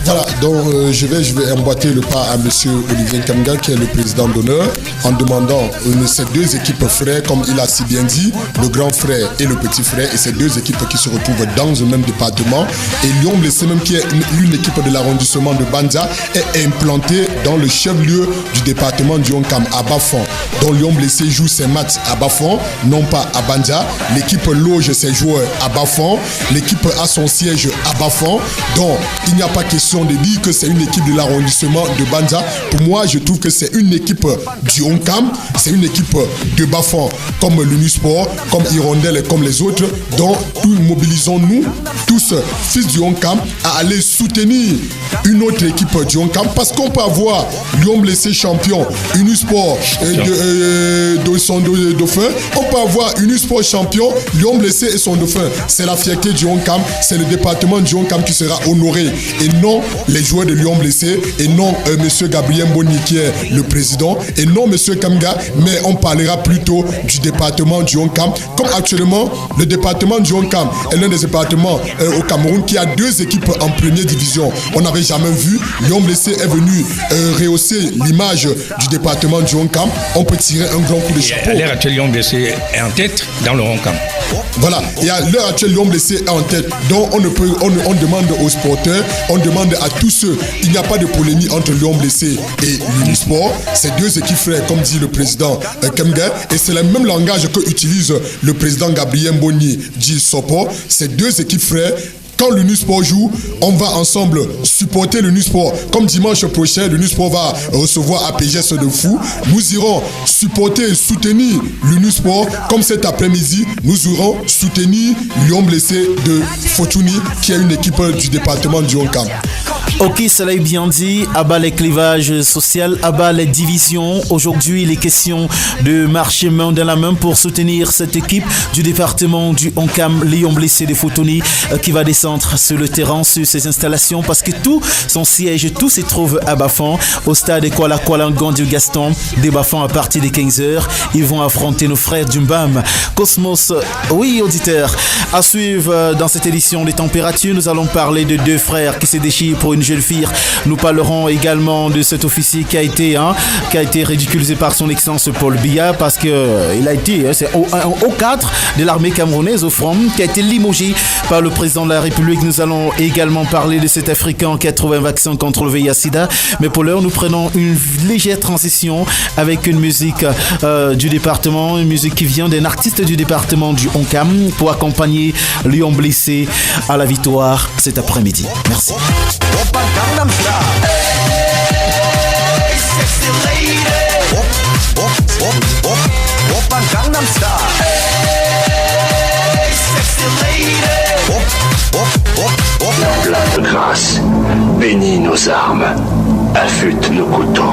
Voilà, donc je vais emboîter le pas à monsieur Olivier Kamga, qui est le président d'honneur, en demandant ces deux équipes frères, comme il a si bien dit, le grand frère et le petit frère, et ces deux équipes qui se retrouvent dans le même département. Et Lyon Blessé, même qui est une équipe de l'arrondissement de Bandia, est implantée dans le chef-lieu du département du Onkam, à Bafon. Donc Lyon Blessé joue ses matchs à Bafon, non pas à Bandia. L'équipe loge ses joueurs à Bafon. L'équipe a son siège à Bafon. Donc il n'y a pas question de dire que c'est une équipe de l'arrondissement de Bandia. Pour moi, je trouve que c'est une équipe du Onkam, c'est une équipe de Bafon, comme l'Unisport, comme Hirondelle et comme les autres. Donc nous mobilisons-nous tous, fils du Onkam, à aller soutenir une autre équipe du Onkam, parce qu'on peut avoir Lyon Blessé champion, Unisport de son dauphin. On peut avoir Unisport champion, Lyon Blessé et son dauphin. C'est la fierté du Onkam, c'est le département du Onkam qui sera honoré, et non les joueurs de Lyon Blessé, et non monsieur Gabriel Mboni qui est le président, et non monsieur Kamga, mais on parlera plutôt du département du Onkam. Comme actuellement, le département du Onkam est l'un des départements au Cameroun qui a deux équipes en première division. On n'avait jamais vu. Lyon Blessé est venu rehausser l'image du département du Onkam. On peut tirer un grand coup de chapeau. À l'heure actuelle, Lyon Blessé est en tête dans le Onkam. Voilà, et à l'heure actuelle, Lyon Blessé est en tête. Donc on demande aux sporteurs, on demande à tous ceux, il n'y a pas de polémique entre Lyon Blessé et l'Unisport. C'est deux équipes frères, comme dit le président Kemga, et c'est le même langage que utilise le président Gabriel Mboni, dit Sopo. C'est deux équipes frères. Quand l'Unisport joue, on va ensemble supporter l'Unisport. Comme dimanche prochain, l'Unisport va recevoir APGS de Fou. Nous irons supporter et soutenir l'Unisport. Comme cet après-midi, nous irons soutenir Lyon Blessé de Fortuny, qui est une équipe du département du Onkam. Ok, cela est bien dit. À bas les clivages sociaux, à bas les divisions. Aujourd'hui, il est question de marcher main dans la main pour soutenir cette équipe du département du Onkam, Lyon Blessé de Fortuny, qui va descendre sur le terrain, sur ses installations, parce que tout son siège, tout se trouve à Bafon, au stade Kuala Ngondi Gaston. Des Bafon à partir de 15h, ils vont affronter nos frères du Mbam. Cosmos, oui, auditeurs, à suivre dans cette édition des températures, nous allons parler de deux frères qui se déchirent pour une jeune fille. Nous parlerons également de cet officier qui a été ridiculisé par son excellence Paul Biya, parce que il a été, c'est un haut cadre de l'armée camerounaise au front, qui a été limogé par le président de la République. Nous allons également parler de cet Africain qui a trouvé un vaccin contre le VIH-Sida. Mais pour l'heure, nous prenons une légère transition avec une musique du département, une musique qui vient d'un artiste du département du Onkam pour accompagner Lyon Blessé à la victoire cet après-midi. Merci. L'emblème de grâce bénit nos armes, affûte nos couteaux,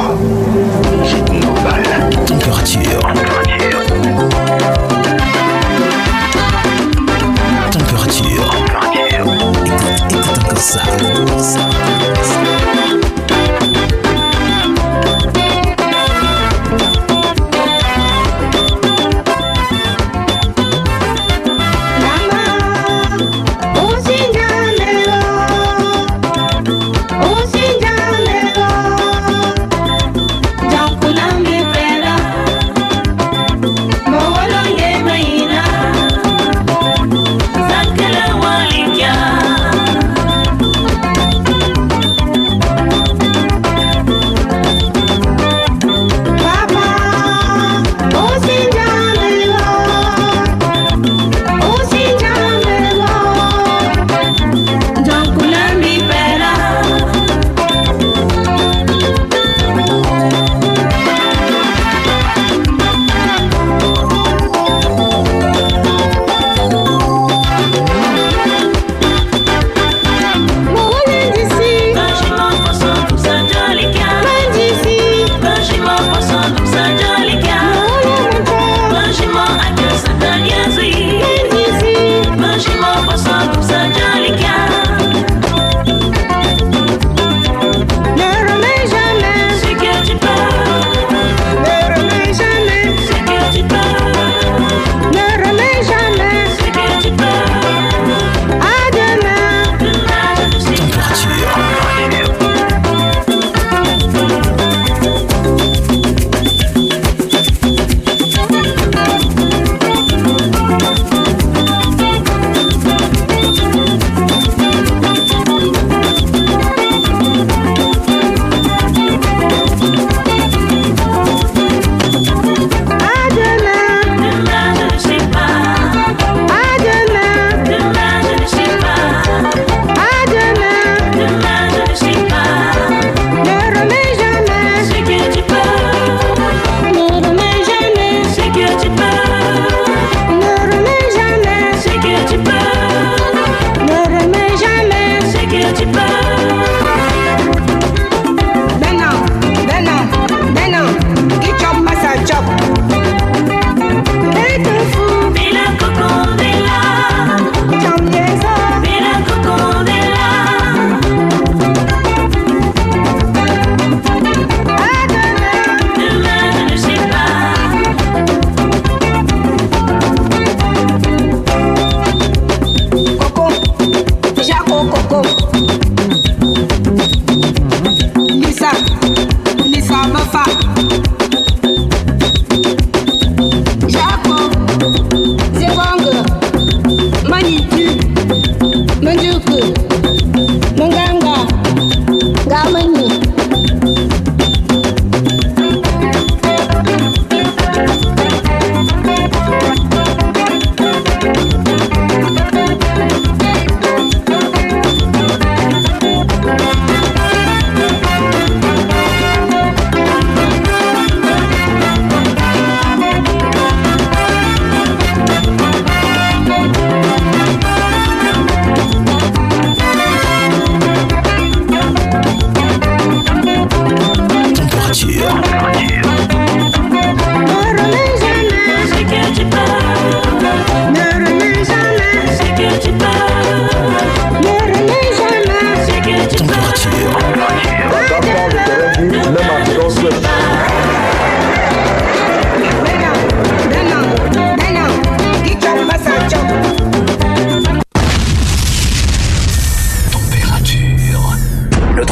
guide nos balles. Température. Écoute encore ça.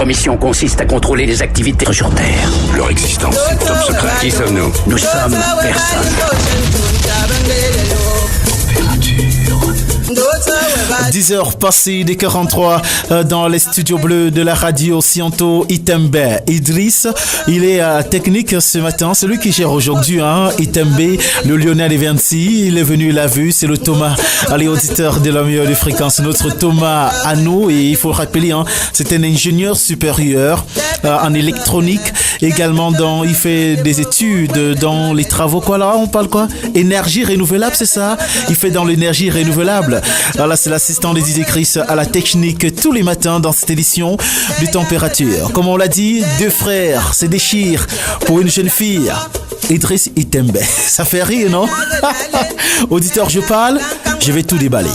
mission consiste à contrôler les activités sur Terre. Leur existence est top secret. Qui sommes-nous? Nous sommes personne. 10h passées des 43 dans les studios bleus de la radio Sianto Itembe. Idriss, il est technique ce matin, celui qui gère aujourd'hui Itembe, le Lyonnais des 26. Il est venu, il a vu, c'est le Thomas, les auditeurs de la meilleure des fréquences, notre Thomas à nous. Et il faut rappeler, c'est un ingénieur supérieur en électronique. Également, il fait des études dans les travaux. Quoi là, on parle quoi? Énergie renouvelable, c'est ça? Il fait dans l'énergie renouvelable. Là, c'est l'assistant des DJ Chris à la technique tous les matins dans cette édition de Température. Comme on l'a dit, deux frères se déchirent pour une jeune fille. Idriss Itembe. Ça fait rire, non? Auditeur, je parle, je vais tout déballer.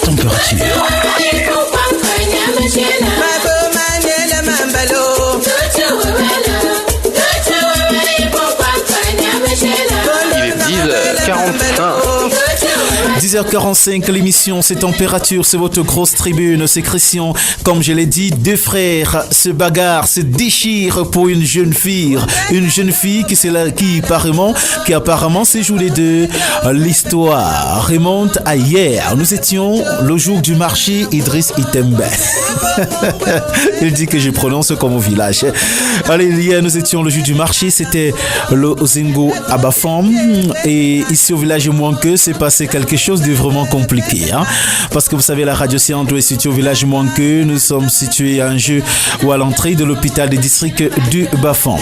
Température. 10h45, l'émission c'est Température, c'est votre grosse tribune, c'est Christian. Comme je l'ai dit, deux frères se bagarrent, se déchirent pour une jeune fille qui apparemment se joue les deux. L'histoire remonte à hier. Nous étions le jour du marché Idriss Itembe. Il dit que je prononce comme au village. Allez, hier nous étions le jour du marché, c'était le Ozingo à Bafam. Et ici au village Mouanke, c'est passé quelque chose de vraiment compliqué. Parce que vous savez, la radio Sianto est située au village Mouanke. Nous sommes situés à un jeu ou à l'entrée de l'hôpital des districts du Bafam.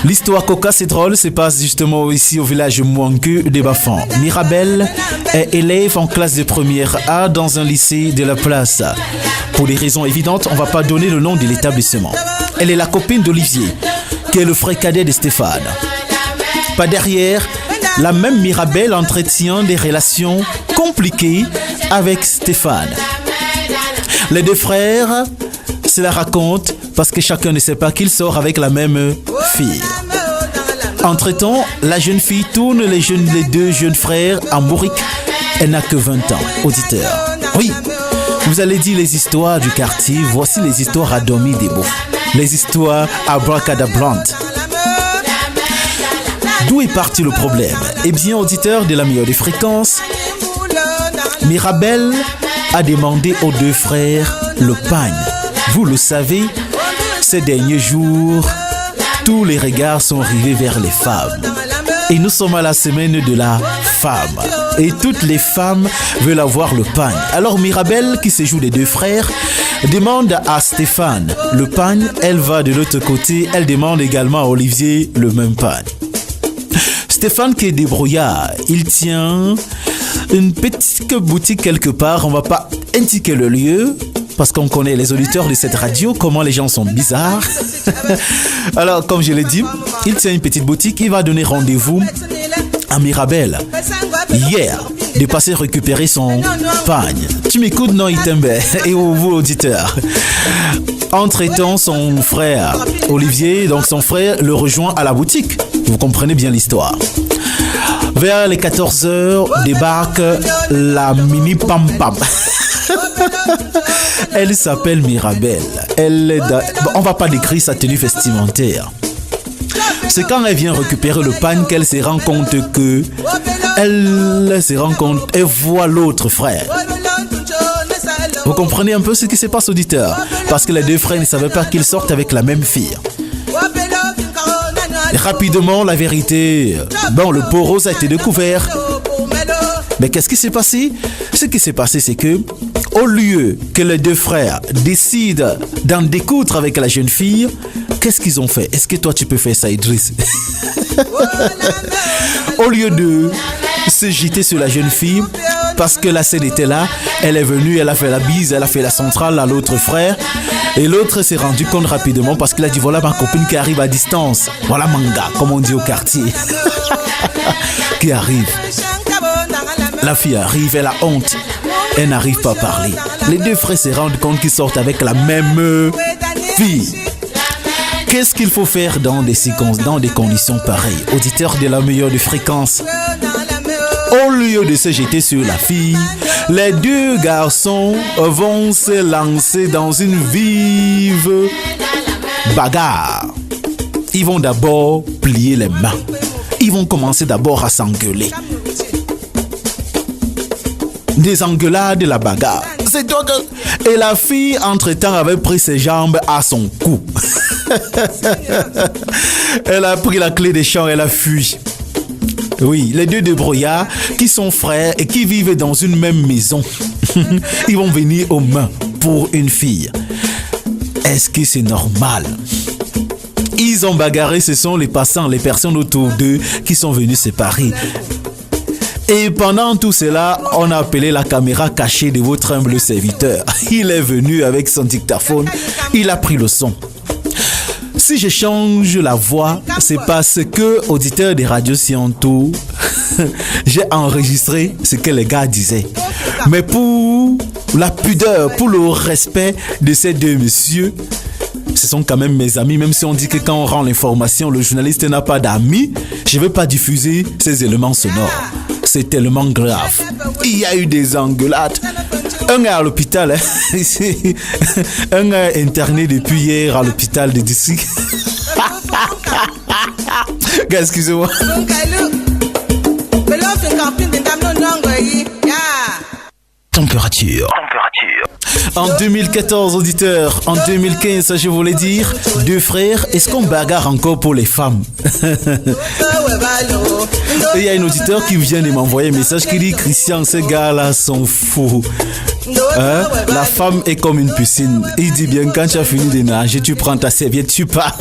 L'histoire cocasse et drôle se passe justement ici au village Mouanke de Bafam. Mirabel est élève en classe de première A dans un lycée de la place. Pour des raisons évidentes, on ne va pas donner le nom de l'établissement. Elle est la copine d'Olivier, qui est le frère cadet de Stéphane. Pas derrière, la même Mirabel entretient des relations compliquées avec Stéphane. Les deux frères se la racontent parce que chacun ne sait pas qu'il sort avec la même fille. Entre-temps, la jeune fille tourne les deux jeunes frères en bourrique. Elle n'a que 20 ans. Auditeur. Oui, vous allez dire les histoires du quartier. Voici les histoires à dormir des beaux. Les histoires abracadabrantes. D'où est parti le problème? Eh bien, auditeur de la meilleure des fréquences, Mirabel a demandé aux deux frères le pagne. Vous le savez, ces derniers jours, tous les regards sont rivés vers les femmes. Et nous sommes à la semaine de la femme. Et toutes les femmes veulent avoir le pagne. Alors Mirabel, qui se joue des deux frères, demande à Stéphane le pagne. Elle va de l'autre côté. Elle demande également à Olivier le même pagne. Stéphane qui est débrouillard, il tient une petite boutique quelque part. On ne va pas indiquer le lieu parce qu'on connaît les auditeurs de cette radio, comment les gens sont bizarres. Alors, comme je l'ai dit, il tient une petite boutique. Il va donner rendez-vous à Mirabel hier de passer récupérer son pagne. Tu m'écoutes, non, Itembe? Et vous, auditeurs. Entre-temps, son frère Olivier, donc son frère, le rejoint à la boutique. Vous comprenez bien l'histoire. Vers les 14h, débarque la mini Pam Pam. Elle s'appelle Mirabel. On va pas décrire sa tenue vestimentaire. C'est quand elle vient récupérer le pagne qu'elle se rend compte que elle voit l'autre frère. Vous comprenez un peu ce qui se passe, auditeur? Parce que les deux frères ne savaient pas qu'ils sortent avec la même fille. Et rapidement, la vérité, le pot rose a été découvert. Mais qu'est-ce qui s'est passé? Ce qui s'est passé, c'est que, au lieu que les deux frères décident d'en découdre avec la jeune fille, qu'est-ce qu'ils ont fait? Est-ce que toi, tu peux faire ça, Idriss? Au lieu de se jeter sur la jeune fille, parce que la scène était là, elle est venue, elle a fait la bise, elle a fait la centrale à l'autre frère, et l'autre s'est rendu compte rapidement parce qu'il a dit voilà ma copine qui arrive à distance, voilà manga, comme on dit au quartier, qui arrive. La fille arrive, elle a honte, elle n'arrive pas à parler. Les deux frères se rendent compte qu'ils sortent avec la même fille. Qu'est-ce qu'il faut faire dans des conditions pareilles? Auditeur de la meilleure des fréquences, au lieu de se jeter sur la fille, les deux garçons vont se lancer dans une vive bagarre. Ils vont d'abord plier les mains. Ils vont commencer d'abord à s'engueuler. Des engueulades, la bagarre. C'est toi que... Et la fille, entre-temps, avait pris ses jambes à son cou. Elle a pris la clé des champs, elle a fui. Oui, les deux débrouillards qui sont frères et qui vivent dans une même maison. Ils vont venir aux mains pour une fille. Est-ce que c'est normal? Ils ont bagarré, ce sont les passants, les personnes autour d'eux qui sont venus séparer. Et pendant tout cela, on a appelé la caméra cachée de votre humble serviteur. Il est venu avec son dictaphone, il a pris le son. Si je change la voix, c'est parce que, auditeur des radios Sianto, j'ai enregistré ce que les gars disaient. Mais pour la pudeur, pour le respect de ces deux messieurs, ce sont quand même mes amis, même si on dit que quand on rend l'information, le journaliste n'a pas d'amis, je ne vais pas diffuser ces éléments sonores. C'est tellement grave. Il y a eu des engueulades. Un est à l'hôpital, hein. Un est interné depuis hier à l'hôpital de district. Excusez-moi. Température. En 2014, auditeur, en 2015, je voulais dire, deux frères, est-ce qu'on bagarre encore pour les femmes? Il y a un auditeur qui vient de m'envoyer un message qui dit, Christian, ces gars-là sont fous. Hein? La femme est comme une piscine. Il dit bien, quand tu as fini de nager, tu prends ta serviette, tu pars.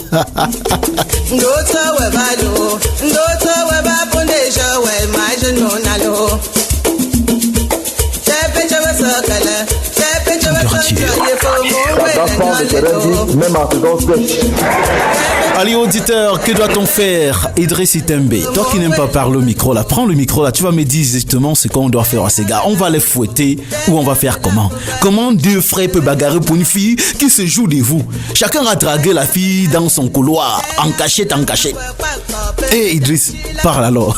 Allez auditeur, que doit-on faire? Idriss Itembe, toi qui n'aimes pas parler au micro là, prends le micro là, tu vas me dire justement ce qu'on doit faire à ces gars. On va les fouetter ou on va faire comment? Comment deux frères peuvent bagarrer pour une fille qui se joue de vous? Chacun a dragué la fille dans son couloir, en cachette, en cachette. Et Idriss, parle alors.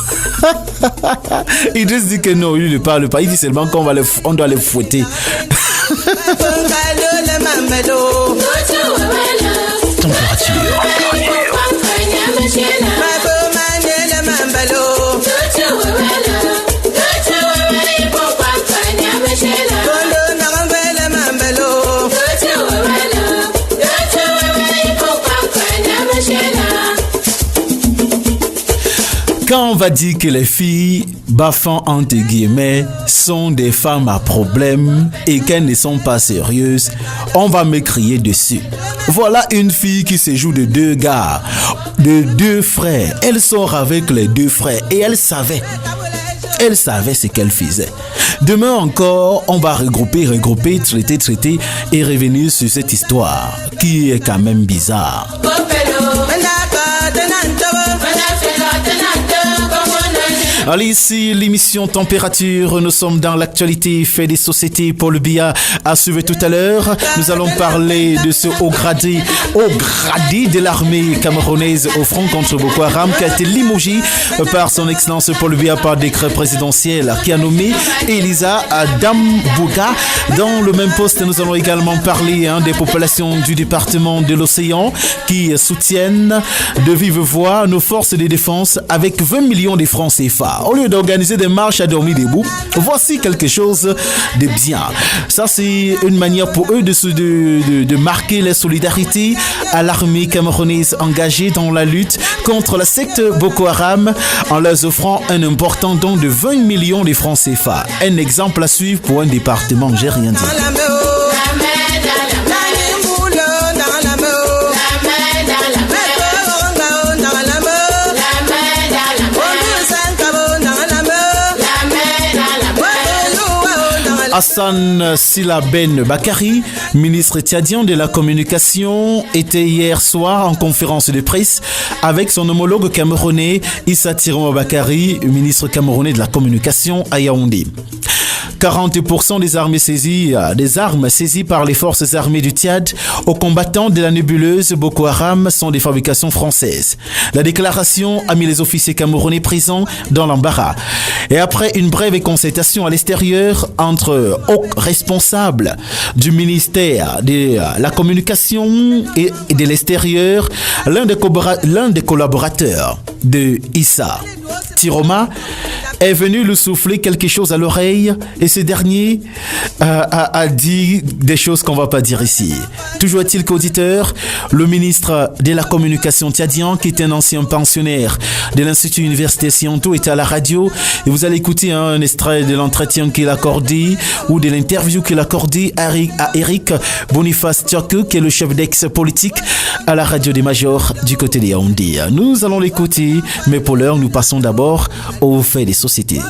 Idriss dit que non, lui ne parle pas, il dit seulement qu'on doit les fouetter. Température. Quand on va dire que les filles baffant entre guillemets sont des femmes à problème et qu'elles ne sont pas sérieuses, on va me crier dessus. Voilà une fille qui se joue de deux gars, de deux frères. Elle sort avec les deux frères et elle savait ce qu'elle faisait. Demain encore, on va regrouper, traiter et revenir sur cette histoire qui est quand même bizarre. Allez, ici l'émission Température, nous sommes dans l'actualité fait des sociétés. Paul Biya a suivi tout à l'heure. Nous allons parler de ce haut gradé de l'armée camerounaise au front contre Boko Haram qui a été limogé par son excellence Paul Biya par décret présidentiel qui a nommé Elisa Dambouga. Dans le même poste, nous allons également parler des populations du département de l'Océan qui soutiennent de vive voix nos forces de défense avec 20 millions de francs CFA. Au lieu d'organiser des marches à dormir debout, voici quelque chose de bien. Ça, c'est une manière pour eux de marquer la solidarité à l'armée camerounaise engagée dans la lutte contre la secte Boko Haram en leur offrant un important don de 20 millions de francs CFA. Un exemple à suivre pour un département, j'ai rien dit. Hassan Silaben Bakari, ministre tchadien de la communication, était hier soir en conférence de presse avec son homologue camerounais Issa Tiroma Bakari, ministre camerounais de la communication à Yaoundé. 40% des armes saisies par les forces armées du Tchad aux combattants de la nébuleuse Boko Haram sont des fabrications françaises. La déclaration a mis les officiers camerounais présents dans l'embarras. Et après une brève concertation à l'extérieur entre hauts responsables du ministère de la communication et de l'extérieur, l'un des collaborateurs de Issa, Tiroma, est venu lui souffler quelque chose à l'oreille et ce dernier a dit des choses qu'on ne va pas dire ici. Toujours est-il qu'auditeur, le ministre de la communication tchadien, qui est un ancien pensionnaire de l'Institut Université Scientou, était à la radio et vous allez écouter un extrait de l'entretien qu'il a accordé ou de l'interview qu'il a accordé à Eric Boniface Tchokou, qui est le chef d'ex-politique à la radio des Majors du côté de Yaoundé. Nous allons l'écouter, mais pour l'heure, nous passons d'abord aux faits des sociétés.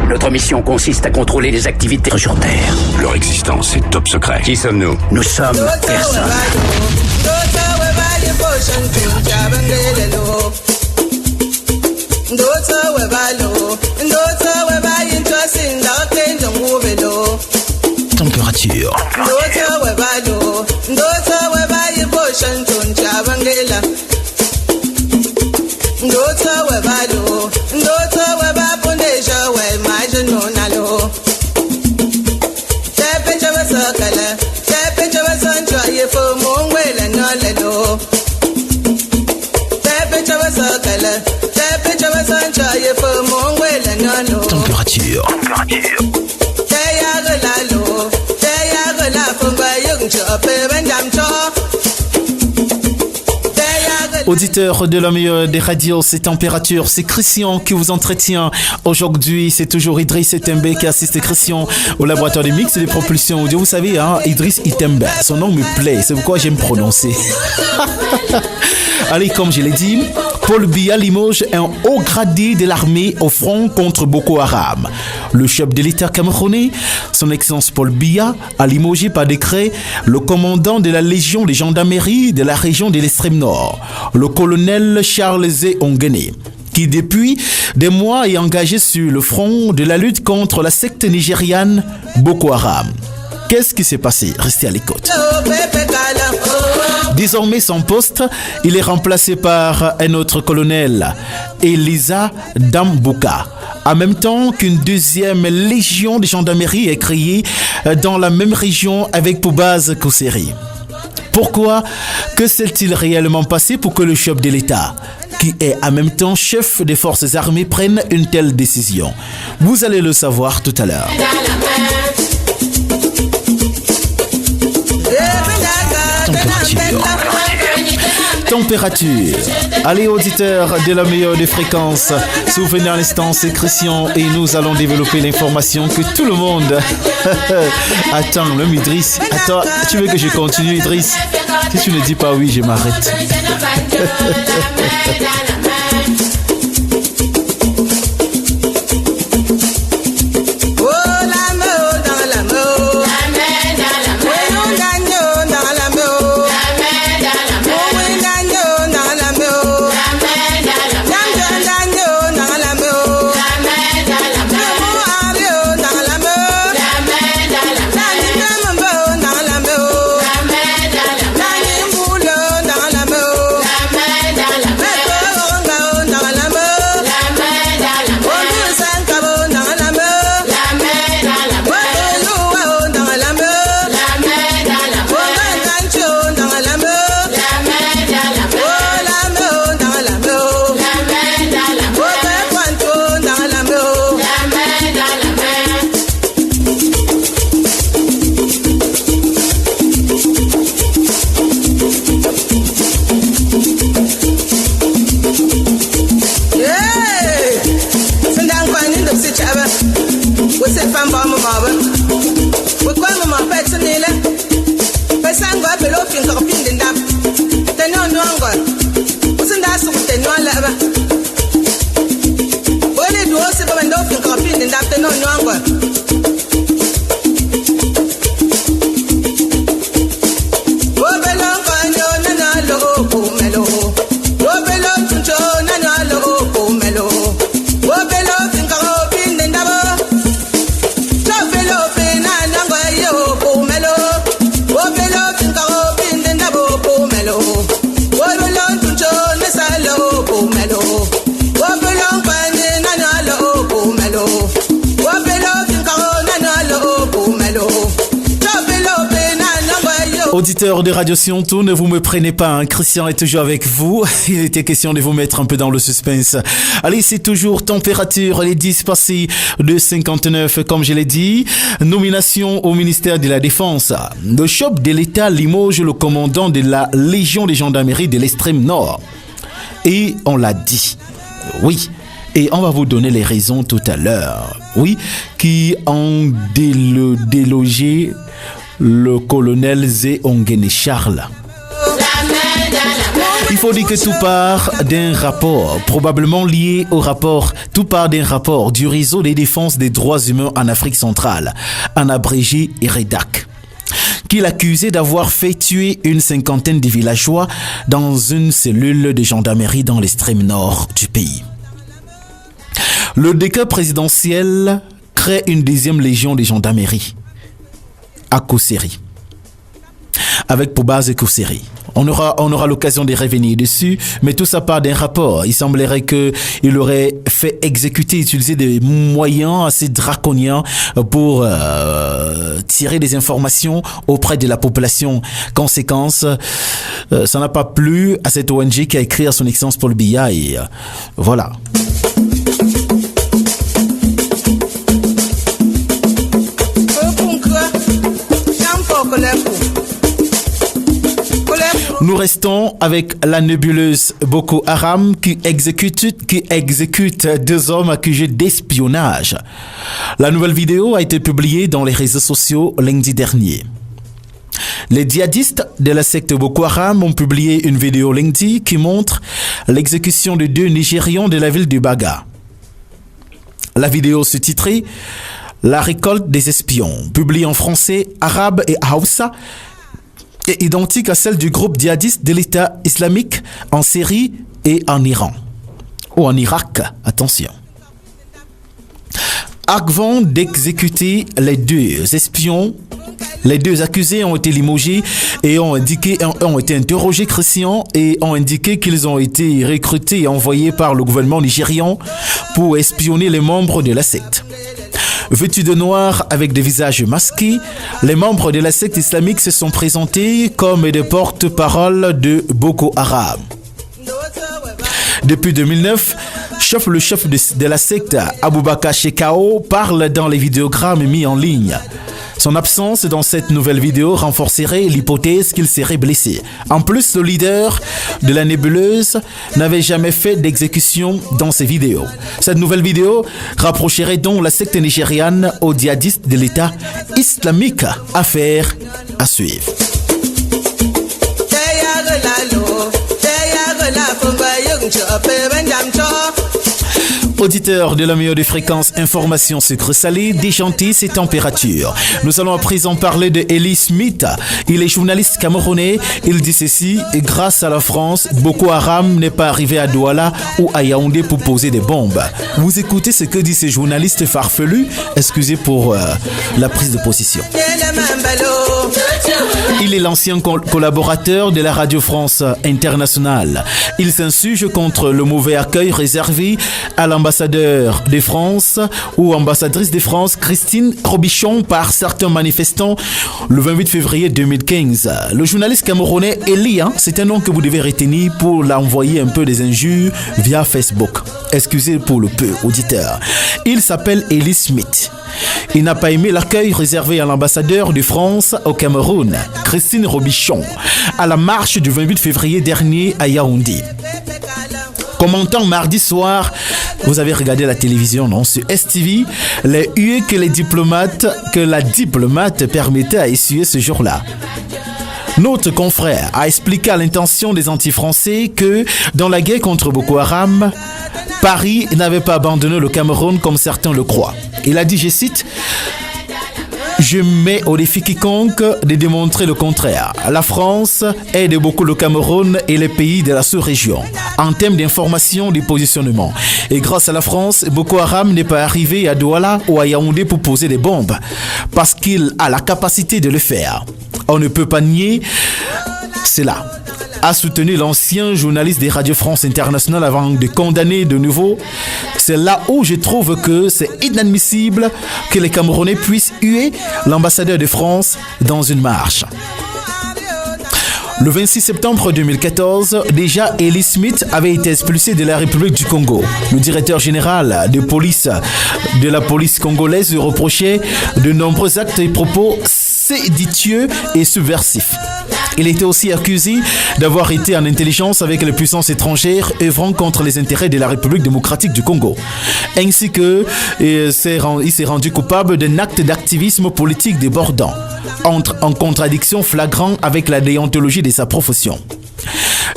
Notre mission consiste à contrôler les activités sur Terre. Leur existence est top secret. Qui sommes-nous? Nous sommes personne. Température. Auditeur de la meilleure des radios, c'est Température, c'est Christian qui vous entretient. Aujourd'hui, c'est toujours Idriss Itembe qui assiste Christian au laboratoire de mix et de propulsion audio. Vous savez, hein, Idriss Itembe, son nom me plaît, c'est pourquoi j'aime prononcer. Allez, comme je l'ai dit, Paul Biya limoge un haut gradé de l'armée au front contre Boko Haram. Le chef de l'État camerounais, son Excellence Paul Biya, a limogé par décret le commandant de la Légion de gendarmerie de la région de l'extrême nord, le colonel Charles Zé Ongene, qui depuis des mois est engagé sur le front de la lutte contre la secte nigériane Boko Haram. Qu'est-ce qui s'est passé? Restez à l'écoute. Désormais, son poste, il est remplacé par un autre colonel, Elisa Dambuka. En même temps qu'une deuxième légion de gendarmerie est créée dans la même région avec pour base Kousseri. Pourquoi? Que s'est-il réellement passé pour que le chef de l'État, qui est en même temps chef des forces armées, prenne une telle décision? Vous allez le savoir tout à l'heure. Température. Allez, auditeurs de la meilleure des fréquences, souvenez à l'instant, c'est Christian et nous allons développer l'information que tout le monde attend. L'homme Idriss, attends, tu veux que je continue, Idriss? Si tu ne dis pas oui, je m'arrête. Hello. Auditeurs de Radio Sionto, ne vous me prenez pas, hein. Christian est toujours avec vous. Il était question de vous mettre un peu dans le suspense. Allez, c'est toujours température, les 10 passés de 59, comme je l'ai dit. Nomination au ministère de la Défense. Le chef de l'État limoge le commandant de la Légion des gendarmeries de l'extrême nord. Et on l'a dit. Oui. Et on va vous donner les raisons tout à l'heure. Oui, qui ont délogé le colonel Zé Ongene Charles. Il faut dire que tout part d'un rapport, probablement lié au rapport, tout part d'un rapport du réseau des défenses des droits humains en Afrique centrale, en abrégé REDAC, qui l'accusait d'avoir fait tuer une cinquantaine de villageois dans une cellule de gendarmerie dans l'extrême nord du pays. Le décret présidentiel crée une deuxième légion de gendarmerie à Kousseri, avec pour base Kousseri. On aura l'occasion de revenir dessus, mais tout ça part d'un rapport. Il semblerait qu'il aurait fait utiliser des moyens assez draconiens pour tirer des informations auprès de la population. Conséquence, ça n'a pas plu à cette ONG qui a écrit à son excellence Paul Biya et voilà. Nous restons avec la nébuleuse Boko Haram qui exécute 2 hommes accusés d'espionnage. La nouvelle vidéo a été publiée dans les réseaux sociaux lundi dernier. Les djihadistes de la secte Boko Haram ont publié une vidéo lundi qui montre l'exécution de 2 Nigérians de la ville de Baga. La vidéo sous-titrée « La récolte des espions », publiée en français, arabe et hausa, est identique à celle du groupe djihadiste de l'État islamique en Syrie et en Iran. Ou en Irak, attention. Avant d'exécuter les 2 espions, les 2 accusés ont été limogés et ont été interrogés, Christian, et ont indiqué qu'ils ont été recrutés et envoyés par le gouvernement nigérian pour espionner les membres de la secte. Vêtus de noir avec des visages masqués, les membres de la secte islamique se sont présentés comme des porte-parole de Boko Haram. Depuis 2009, le chef de la secte, Aboubakar Shekau, parle dans les vidéogrammes mis en ligne. Son absence dans cette nouvelle vidéo renforcerait l'hypothèse qu'il serait blessé. En plus, le leader de la nébuleuse n'avait jamais fait d'exécution dans ses vidéos. Cette nouvelle vidéo rapprocherait donc la secte nigériane aux djihadistes de l'État islamique. Affaire à suivre. Auditeurs de la meilleure des fréquences, information sucre salé, déjanté, ses températures. Nous allons à présent parler de Eli Smith. Il est journaliste camerounais. Il dit ceci: grâce à la France, Boko Haram n'est pas arrivé à Douala ou à Yaoundé pour poser des bombes. Vous écoutez ce que dit ce journaliste farfelu. Excusez pour la prise de position. Il est l'ancien collaborateur de la Radio France Internationale. Il s'insurge contre le mauvais accueil réservé à l'ambassadeur de France ou ambassadrice de France Christine Robichon par certains manifestants le 28 février 2015. Le journaliste camerounais Eli, c'est un nom que vous devez retenir pour l'envoyer un peu des injures via Facebook. Excusez pour le peu, auditeur. Il s'appelle Eli Smith. Il n'a pas aimé l'accueil réservé à l'ambassadeur de France au Cameroun, Christine Robichon, à la marche du 28 février dernier à Yaoundé. Commentant mardi soir, vous avez regardé la télévision, non, sur STV, les huées que la diplomate permettait à essuyer ce jour-là. Notre confrère a expliqué à l'intention des anti-français que dans la guerre contre Boko Haram, Paris n'avait pas abandonné le Cameroun comme certains le croient. Il a dit, je cite, « Je mets au défi quiconque de démontrer le contraire. La France aide beaucoup le Cameroun et les pays de la sous-région en termes d'information, de positionnement. Et grâce à la France, Boko Haram n'est pas arrivé à Douala ou à Yaoundé pour poser des bombes parce qu'il a la capacité de le faire. On ne peut pas nier cela. » A soutenu l'ancien journaliste des Radio France Internationale avant de condamner de nouveau. C'est là où je trouve que c'est inadmissible que les Camerounais puissent huer l'ambassadeur de France dans une marche. Le 26 septembre 2014, déjà Eli Smith avait été expulsé de la République du Congo. Le directeur général de la police congolaise lui reprochait de nombreux actes et propos séditieux et subversifs. Il était aussi accusé d'avoir été en intelligence avec les puissances étrangères œuvrant contre les intérêts de la République démocratique du Congo, ainsi que il s'est rendu coupable d'un acte d'activisme politique débordant, en contradiction flagrante avec la déontologie de sa profession.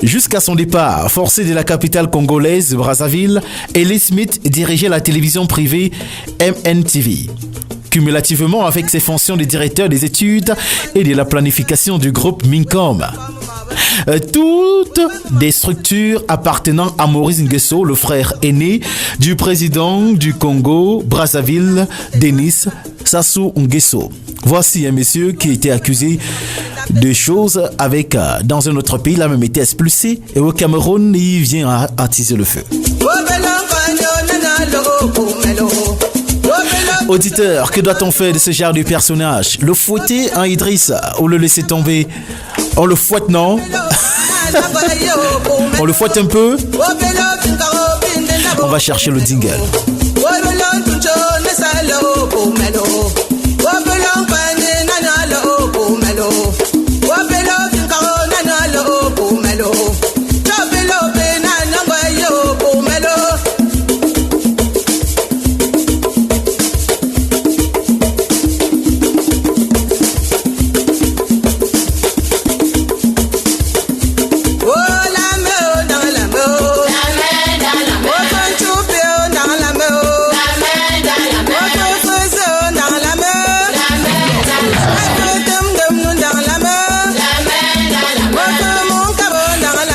Jusqu'à son départ, forcé de la capitale congolaise, Brazzaville, Eli Smith dirigeait la télévision privée MNTV. Cumulativement avec ses fonctions de directeur des études et de la planification du groupe Mincom. Toutes des structures appartenant à Maurice Nguesso, le frère aîné du président du Congo, Brazzaville, Denis Sassou Nguesso. Voici un monsieur qui était accusé de choses avec, dans un autre pays, il a même été expulsé, et au Cameroun, il vient attiser le feu. Auditeur, que doit-on faire de ce genre de personnage? Le fouetter, hein, Idriss, ou le laisser tomber? On le fouette, non? On le fouette un peu? On va chercher le jingle.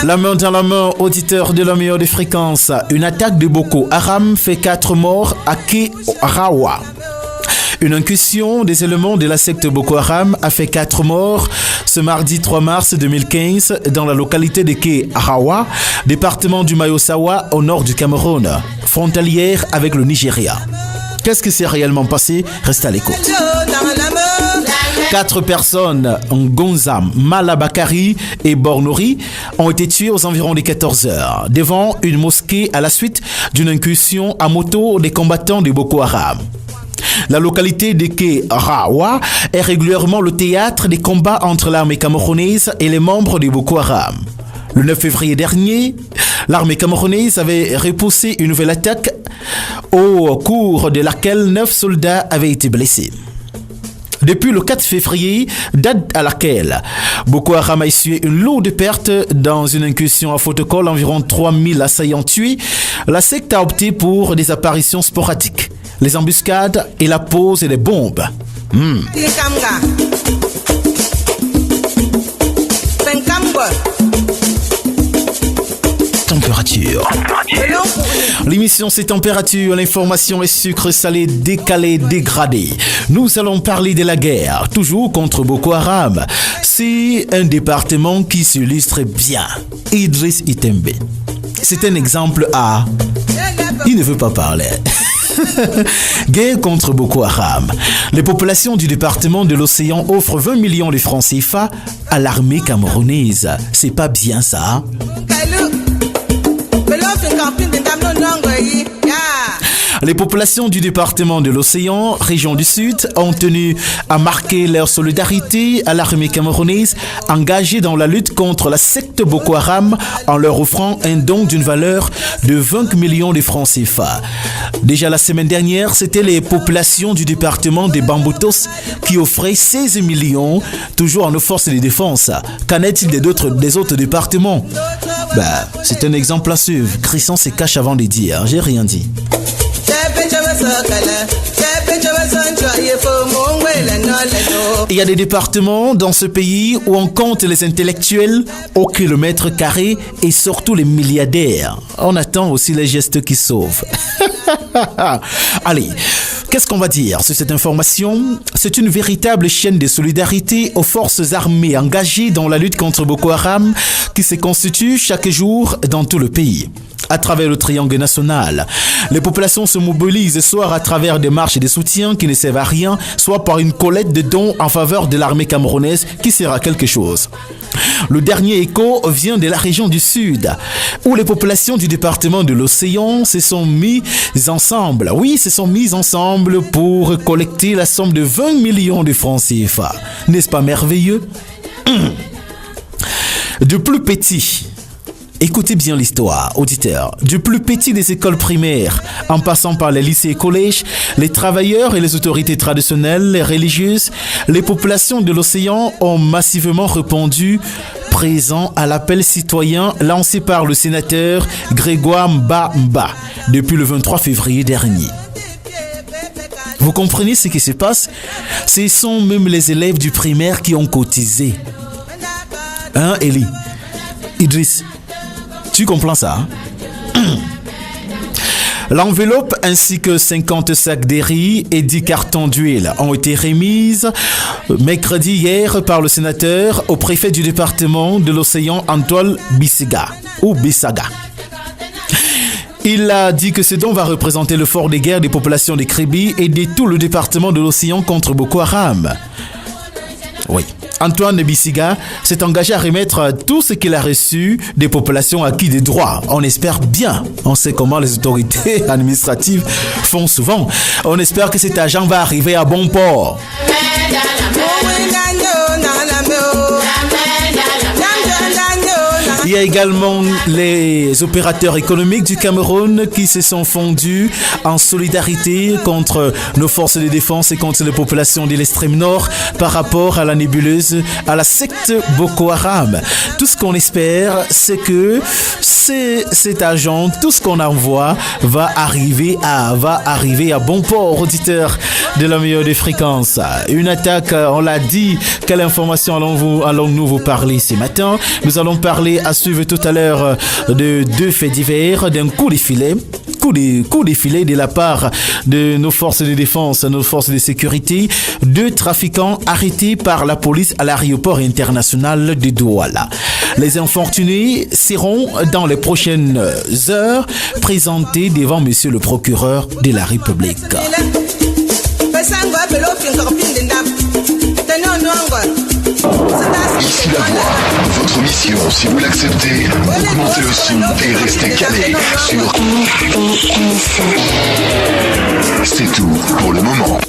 La main dans la main, auditeur de la meilleure des fréquences. Une attaque de Boko Haram fait 4 morts à Kerawa. Une incursion des éléments de la secte Boko Haram a fait 4 morts ce mardi 3 mars 2015 dans la localité de Kerawa, département du Mayo-Sawa au nord du Cameroun, frontalière avec le Nigeria. Qu'est-ce qui s'est réellement passé? Restez à l'écoute. 4 personnes, Ngonza, Malabakari et Bornori, ont été tuées aux environs de 14 heures devant une mosquée à la suite d'une incursion à moto des combattants de Boko Haram. La localité de Kerawa est régulièrement le théâtre des combats entre l'armée camerounaise et les membres de Boko Haram. Le 9 février dernier, l'armée camerounaise avait repoussé une nouvelle attaque au cours de laquelle 9 soldats avaient été blessés. Depuis le 4 février, date à laquelle Boko Haram a essuyé une lourde perte dans une incursion à Fotokol, environ 3000 assaillants tués, la secte a opté pour des apparitions sporadiques, les embuscades et la pose des bombes. Température. L'émission c'est température, l'information est sucre salé, décalé, dégradé. Nous allons parler de la guerre, toujours contre Boko Haram. C'est un département qui s'illustre bien. Idriss Itembe. C'est un exemple à... Il ne veut pas parler. Guerre contre Boko Haram. Les populations du département de l'océan offrent 20 millions de francs CFA à l'armée camerounaise. C'est pas bien ça? Les populations du département de l'océan, région du Sud, ont tenu à marquer leur solidarité à l'armée camerounaise engagée dans la lutte contre la secte Boko Haram en leur offrant un don d'une valeur de 20 millions de francs CFA. Déjà la semaine dernière, c'était les populations du département des Bamboutos qui offraient 16 millions, toujours à nos forces de défense. Qu'en est-il des autres départements? C'est un exemple à suivre. Christian se cache avant de dire. J'ai rien dit. Il y a des départements dans ce pays où on compte les intellectuels au kilomètre carré et surtout les milliardaires. On attend aussi les gestes qui sauvent. Allez, qu'est-ce qu'on va dire sur cette information? C'est une véritable chaîne de solidarité aux forces armées engagées dans la lutte contre Boko Haram qui se constitue chaque jour dans tout le pays. À travers le triangle national, les populations se mobilisent soit à travers des marches de soutien qui ne servent à rien, soit par une collecte de dons en faveur de l'armée camerounaise qui sert à quelque chose. Le dernier écho vient de la région du Sud, où les populations du département de l'Océan se sont mises ensemble. Oui, se sont mises ensemble pour collecter la somme de 20 millions de francs CFA. N'est-ce pas merveilleux? De plus petit, écoutez bien l'histoire, auditeurs. Du plus petit des écoles primaires, en passant par les lycées et collèges, les travailleurs et les autorités traditionnelles et religieuses, les populations de l'Océan ont massivement répondu présent à l'appel citoyen lancé par le sénateur Grégoire Mbamba depuis le 23 février dernier. Vous comprenez ce qui se passe? Ce sont même les élèves du primaire qui ont cotisé. Hein, Eli? Idriss, tu comprends ça? L'enveloppe ainsi que 50 sacs de riz et 10 cartons d'huile ont été remises mercredi hier par le sénateur au préfet du département de l'Océan Antoine Bissaga. Il a dit que ce don va représenter le fort de guerre des populations de Kribi et de tout le département de l'Océan contre Boko Haram. Oui. Antoine Bissiga s'est engagé à remettre tout ce qu'il a reçu des populations acquis des droits. On espère bien. On sait comment les autorités administratives font souvent. On espère que cet argent va arriver à bon port. Il y a également les opérateurs économiques du Cameroun qui se sont fondus en solidarité contre nos forces de défense et contre les populations de l'extrême nord par rapport à la nébuleuse, à la secte Boko Haram. Tout ce qu'on espère, c'est que cet argent, tout ce qu'on envoie va arriver à bon port, auditeurs de la meilleure des fréquences. Une attaque, on l'a dit. Quelle information allons-nous vous parler ce matin? Nous allons parler à suivre tout à l'heure de deux faits divers, d'un coup de filet de la part de nos forces de défense, nos forces de sécurité, 2 trafiquants arrêtés par la police à l'aéroport international de Douala. Les infortunés seront dans les prochaines heures présentés devant monsieur le procureur de la République. Ici la voix. Votre mission, si vous l'acceptez, augmentez le son et restez calé sur... C'est tout pour le moment.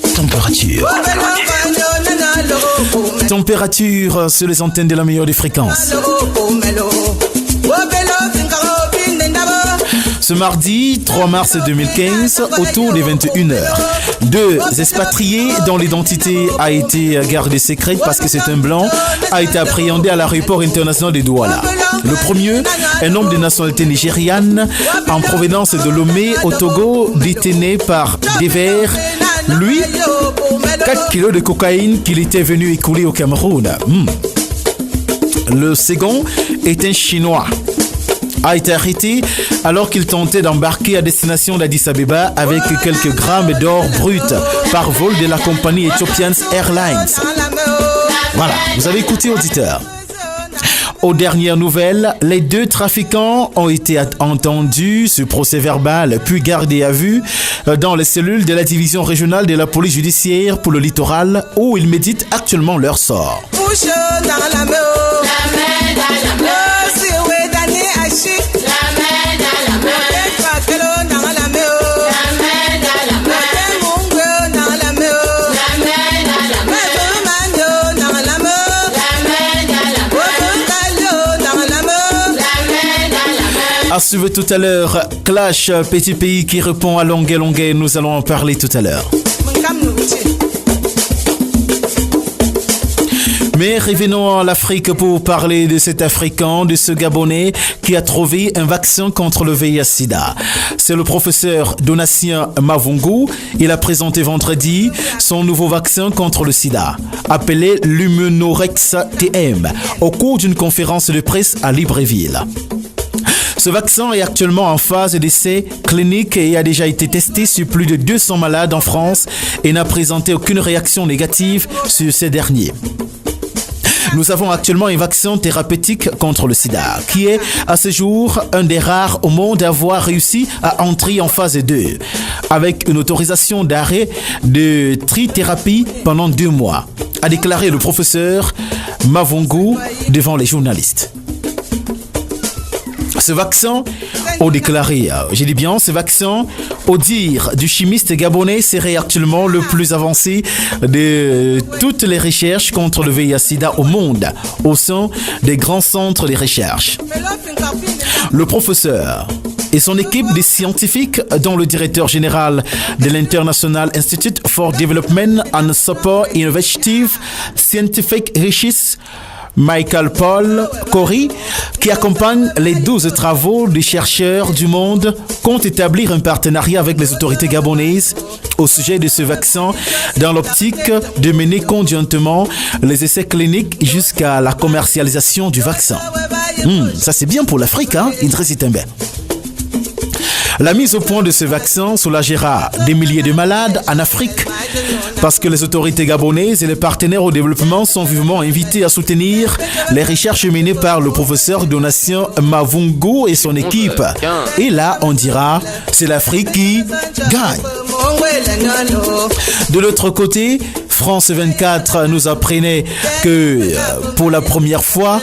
Température sur les antennes de la meilleure des fréquences. Ce mardi 3 mars 2015, autour des 21h, 2 expatriés dont l'identité a été gardée secrète parce que c'est un blanc, a été appréhendé à l'aéroport international de Douala. Le premier, un homme de nationalité nigériane en provenance de Lomé au Togo, détenu par des verres. Lui, 4 kilos de cocaïne qu'il était venu écouler au Cameroun. Le second est un Chinois. A été arrêté alors qu'il tentait d'embarquer à destination d'Addis Abeba avec quelques grammes d'or brut par vol de la compagnie Ethiopian Airlines. Voilà, vous avez écouté, auditeur. Aux dernières nouvelles, les 2 trafiquants ont été entendus sur procès verbal puis gardés à vue dans les cellules de la division régionale de la police judiciaire pour le littoral où ils méditent actuellement leur sort. À suivre tout à l'heure, Clash, petit pays qui répond à Longuet, nous allons en parler tout à l'heure. Mais revenons à l'Afrique pour parler de cet Africain, de ce Gabonais qui a trouvé un vaccin contre le VIH-Sida. C'est le professeur Donatien Mavungu. Il a présenté vendredi son nouveau vaccin contre le Sida, appelé l'Immunorex TM, au cours d'une conférence de presse à Libreville. Ce vaccin est actuellement en phase d'essai clinique et a déjà été testé sur plus de 200 malades en France et n'a présenté aucune réaction négative sur ces derniers. Nous avons actuellement un vaccin thérapeutique contre le sida qui est à ce jour un des rares au monde à avoir réussi à entrer en phase 2 avec une autorisation d'arrêt de trithérapie pendant 2 mois, a déclaré le professeur Mavungu devant les journalistes. Ce vaccin, au déclaré, j'ai dit bien, ce vaccin, au dire du chimiste gabonais, serait actuellement le plus avancé de toutes les recherches contre le VIH-Sida au monde, au sein des grands centres de recherche. Le professeur et son équipe de scientifiques, dont le directeur général de l'International Institute for Development and Support Innovative Scientific Research, Michael Paul Corey, qui accompagne les 12 travaux des chercheurs du monde, compte établir un partenariat avec les autorités gabonaises au sujet de ce vaccin dans l'optique de mener conjointement les essais cliniques jusqu'à la commercialisation du vaccin. Ça c'est bien pour l'Afrique, hein, Idriss Itembe. La mise au point de ce vaccin soulagera des milliers de malades en Afrique parce que les autorités gabonaises et les partenaires au développement sont vivement invités à soutenir les recherches menées par le professeur Donatien Mavungu et son équipe. Et là, on dira, c'est l'Afrique qui gagne. De l'autre côté, France 24 nous apprenait que pour la première fois,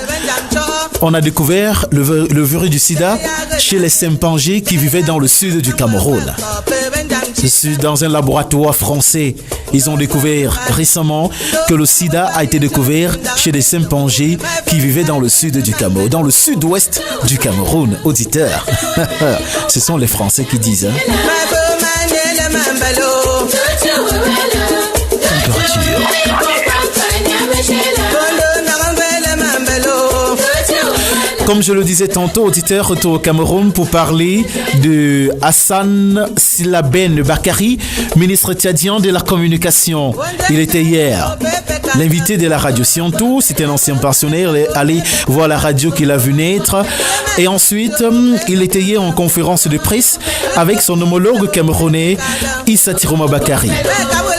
on a découvert le virus du sida chez les chimpanzés qui vivaient dans le sud du Cameroun. Dans un laboratoire français, ils ont découvert récemment que le sida a été découvert chez des chimpanzés qui vivaient dans le sud du Cameroun, dans le sud-ouest du Cameroun. Auditeurs, ce sont les Français qui disent. Comme je le disais tantôt, auditeur, retour au Cameroun pour parler de Hassan Silaben Bakari, ministre tchadien de la communication. Il était hier l'invité de la radio Siantou, c'était un ancien pensionnaire, allez voir la radio qu'il a vu naître. Et ensuite, il était hier en conférence de presse avec son homologue camerounais, Issa Tiroma Bakari.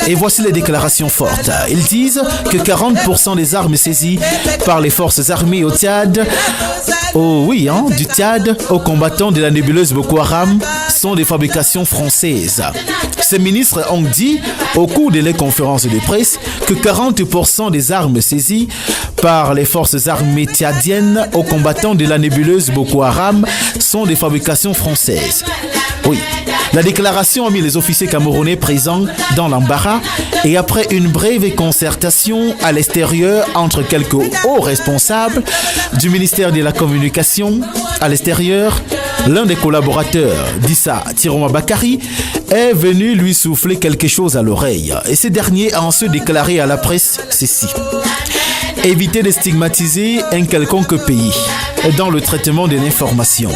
Et voici les déclarations fortes. Ils disent que 40% des armes saisies par les forces armées au Tchad, du Tchad aux combattants de la nébuleuse Boko Haram sont des fabrications françaises. Ces ministres ont dit au cours de les conférences de presse que 40% des armes saisies par les forces armées tchadiennes aux combattants de la nébuleuse Boko Haram sont des fabrications françaises. Oui. La déclaration a mis les officiers camerounais présents dans l'embarras et après une brève concertation à l'extérieur entre quelques hauts responsables du ministère de la Communication à l'extérieur, l'un des collaborateurs d'Issa Tiroma Bakari est venu lui souffler quelque chose à l'oreille et ce dernier a ensuite déclaré à la presse ceci. Éviter de stigmatiser un quelconque pays dans le traitement de l'information.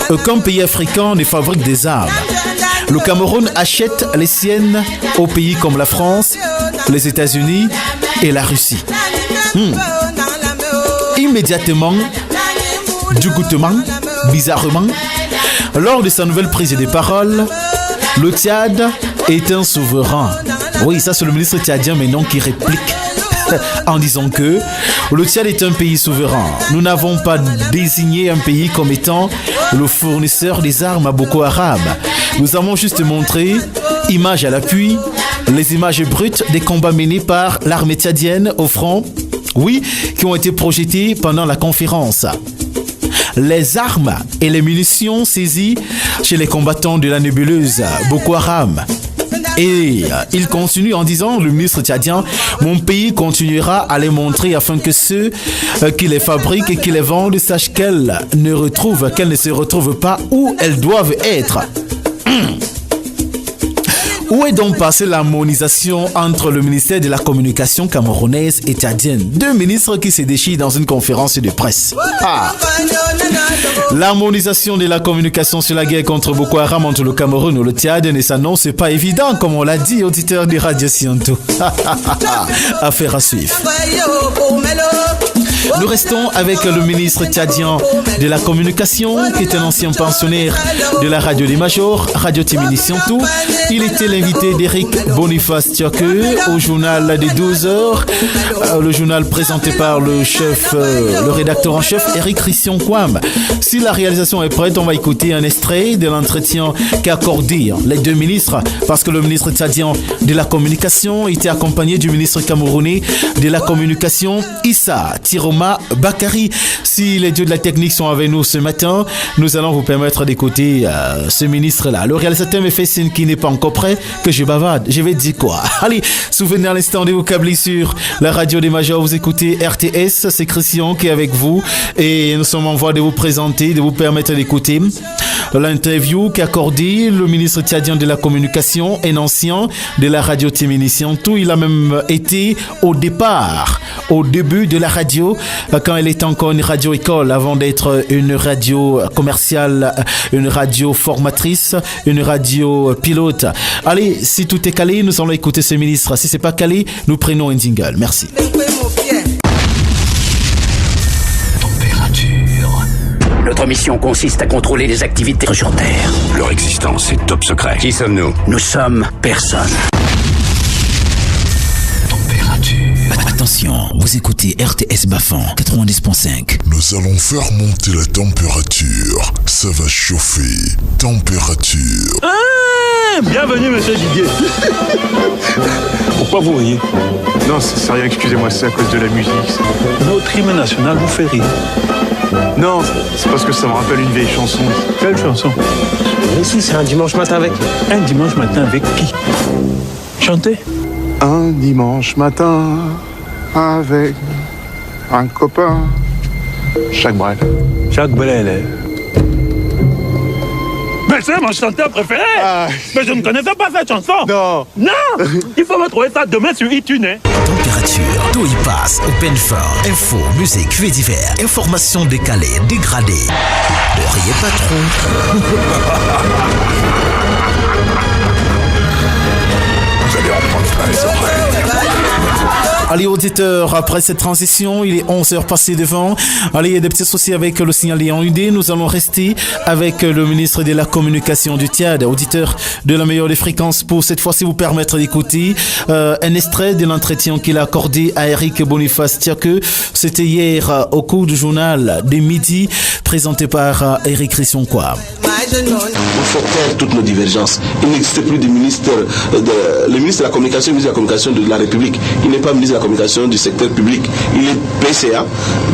Aucun pays africain ne fabrique des armes. Le Cameroun achète les siennes aux pays comme la France, les États-Unis et la Russie. Immédiatement, bizarrement, lors de sa nouvelle prise de parole, le Tchad est un souverain. Oui, ça c'est le ministre tchadien maintenant qui réplique en disant que le Tchad est un pays souverain. Nous n'avons pas désigné un pays comme étant le fournisseur des armes à Boko Haram. Nous avons juste montré, images à l'appui, les images brutes des combats menés par l'armée tchadienne au front, qui ont été projetées pendant la conférence. Les armes et les munitions saisies chez les combattants de la nébuleuse Boko Haram. Et il continue en disant, le ministre tchadien, mon pays continuera à les montrer afin que ceux qui les fabriquent et qui les vendent sachent qu'elles ne se retrouvent pas où elles doivent être. Où est donc passée l'harmonisation entre le ministère de la Communication camerounaise et tchadienne? Deux ministres qui se déchirent dans une conférence de presse. L'harmonisation de la communication sur la guerre contre Boko Haram entre le Cameroun et le Tchad ne s'annonce pas évident, comme on l'a dit, auditeur de Radio Siantou. Affaire à suivre. Nous restons avec le ministre tchadien de la communication, qui est un ancien pensionnaire de la radio des Majors, Radio Timini Siantou. Il était l'invité d'Eric Boniface Tchake au journal des 12h, le journal présenté par le rédacteur en chef Eric Christian Kwam. Si la réalisation est prête, on va écouter un extrait de l'entretien qu'a accordé les deux ministres, parce que le ministre tchadien de la communication était accompagné du ministre camerounais de la communication, Issa Tiroma Bakari. Si les dieux de la technique sont avec nous ce matin, nous allons vous permettre d'écouter ce ministre-là. Le réalisateur me fait signe qu'il n'est pas encore prêt, que je bavarde. Je vais dire quoi? Allez, souvenez à l'instant de vous câbler sur la radio des Majors. Vous écoutez RTS, c'est Christian qui est avec vous et nous sommes en voie de vous présenter, de vous permettre d'écouter l'interview qu'a accordé le ministre tchadien de la communication, un ancien de la radio Timini Siantou. Il a même été au début de la radio, quand elle était encore une radio-école, avant d'être une radio commerciale, une radio formatrice, une radio pilote. Allez, si tout est calé, nous allons écouter ce ministre. Si c'est pas calé, nous prenons un jingle. Merci. Notre mission consiste à contrôler les activités sur Terre. Leur existence est top secret. Qui sommes-nous? Nous sommes personne. Attention, vous écoutez RTS Bafan 90.5. Nous allons faire monter la température. Ça va chauffer. Température. Bienvenue, monsieur Didier. Pourquoi vous riez? Non, c'est rien, excusez-moi, c'est à cause de la musique. Notre hymne national vous fait rire. Non, c'est parce que ça me rappelle une vieille chanson. Quelle chanson? Ici, c'est un dimanche matin avec. Un dimanche matin avec qui? Chantez. Un dimanche matin avec un copain. Jacques Brel. Jacques Brel. Mais c'est mon chanteur préféré. Mais je ne connaissais pas cette chanson. Non. Non. Il faut retrouver ça demain sur iTunes. Température, tout y passe. Open fort, info, musique, faits divers, informations décalées, dégradées. Ne riez pas trop. Vous allez en prendre plein les oreilles. Allez auditeurs, après cette transition, il est 11h passé devant. Allez, il y a des petits soucis avec le signal en UD. Nous allons rester avec le ministre de la communication du Tchad, auditeur de la meilleure des fréquences, pour cette fois-ci vous permettre d'écouter un extrait de l'entretien qu'il a accordé à Eric Boniface Tchake. C'était hier au cours du journal des midi, présenté par Eric Christian Kwam. Il faut taire toutes nos divergences. Il n'existe plus de ministre, le ministre de la communication, de la République. Il n'est pas ministre de la communication du secteur public. Il est PCA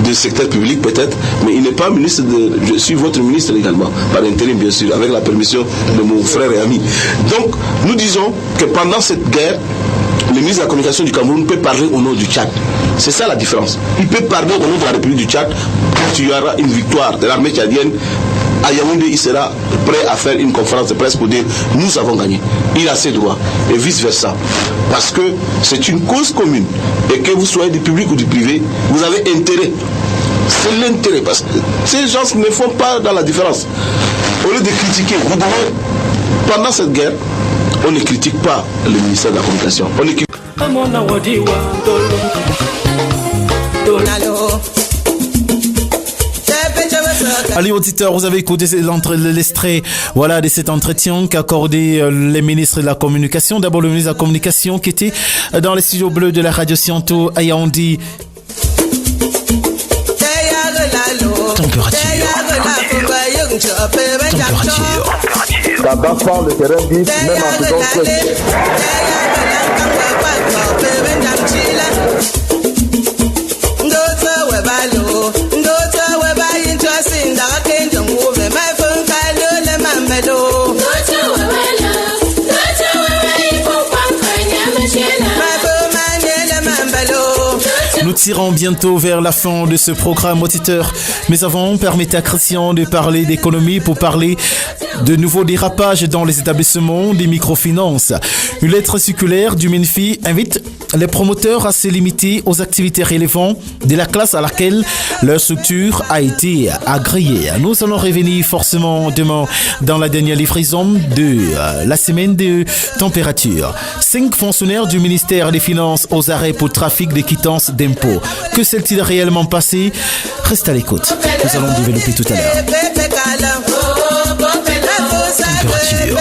du secteur public peut-être, mais il n'est pas ministre je suis votre ministre également, par intérim bien sûr, avec la permission de mon frère et ami. Donc, nous disons que pendant cette guerre, le ministre de la communication du Cameroun peut parler au nom du Tchad. C'est ça la différence. Il peut parler au nom de la République du Tchad quand il y aura une victoire de l'armée tchadienne. À Yaoundé, il sera prêt à faire une conférence de presse pour dire nous avons gagné. Il a ses droits et vice versa. Parce que c'est une cause commune et que vous soyez du public ou du privé, vous avez intérêt. C'est l'intérêt parce que ces gens ne font pas dans la différence. Au lieu de critiquer, vous devez, pendant cette guerre, on ne critique pas le ministère de la communication. On ne critique... Allez auditeurs, vous avez écouté l'extrait de cet entretien qu'a accordé les ministres de la communication. D'abord le ministre de la communication qui était dans les studios bleus de la radio Siantou à Yaoundé. Température. Tabac fend le terrain glisse même en faisant sèche. Nous tirons bientôt vers la fin de ce programme auditeur. Mais avant, permettez à Christian de parler d'économie pour parler De nouveaux dérapages dans les établissements des microfinances. Une lettre circulaire du MINFI invite les promoteurs à se limiter aux activités relevant de la classe à laquelle leur structure a été agréée. Nous allons revenir forcément demain dans la dernière livraison de la semaine de température. 5 fonctionnaires du ministère des Finances aux arrêts pour trafic de quittances d'impôts. Que s'est-il réellement passé? Reste à l'écoute. Nous allons développer tout à l'heure. Température.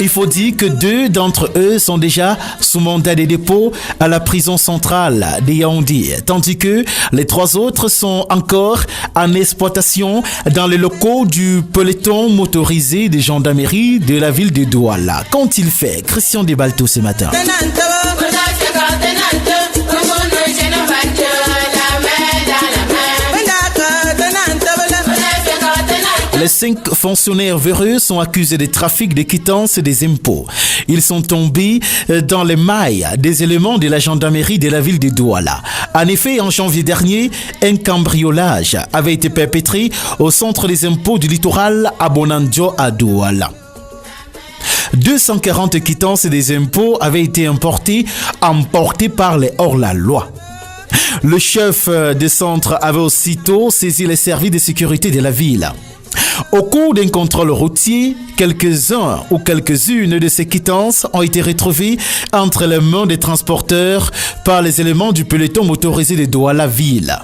Il faut dire que 2 d'entre eux sont déjà sous mandat de dépôt à la prison centrale de Yaoundé, tandis que les 3 autres sont encore en exploitation dans les locaux du peloton motorisé de gendarmerie de la ville de Douala. Quand il fait, Christian Debalto ce matin. Les 5 fonctionnaires véreux sont accusés de trafic de quittances et des impôts. Ils sont tombés dans les mailles des éléments de la gendarmerie de la ville de Douala. En effet, en janvier dernier, un cambriolage avait été perpétré au centre des impôts du littoral à Bonanjo à Douala. 240 quittances des impôts avaient été emportées par les hors-la-loi. Le chef de centre avait aussitôt saisi les services de sécurité de la ville. Au cours d'un contrôle routier, quelques-uns ou quelques-unes de ces quittances ont été retrouvées entre les mains des transporteurs par les éléments du peloton motorisé de Douala-Ville.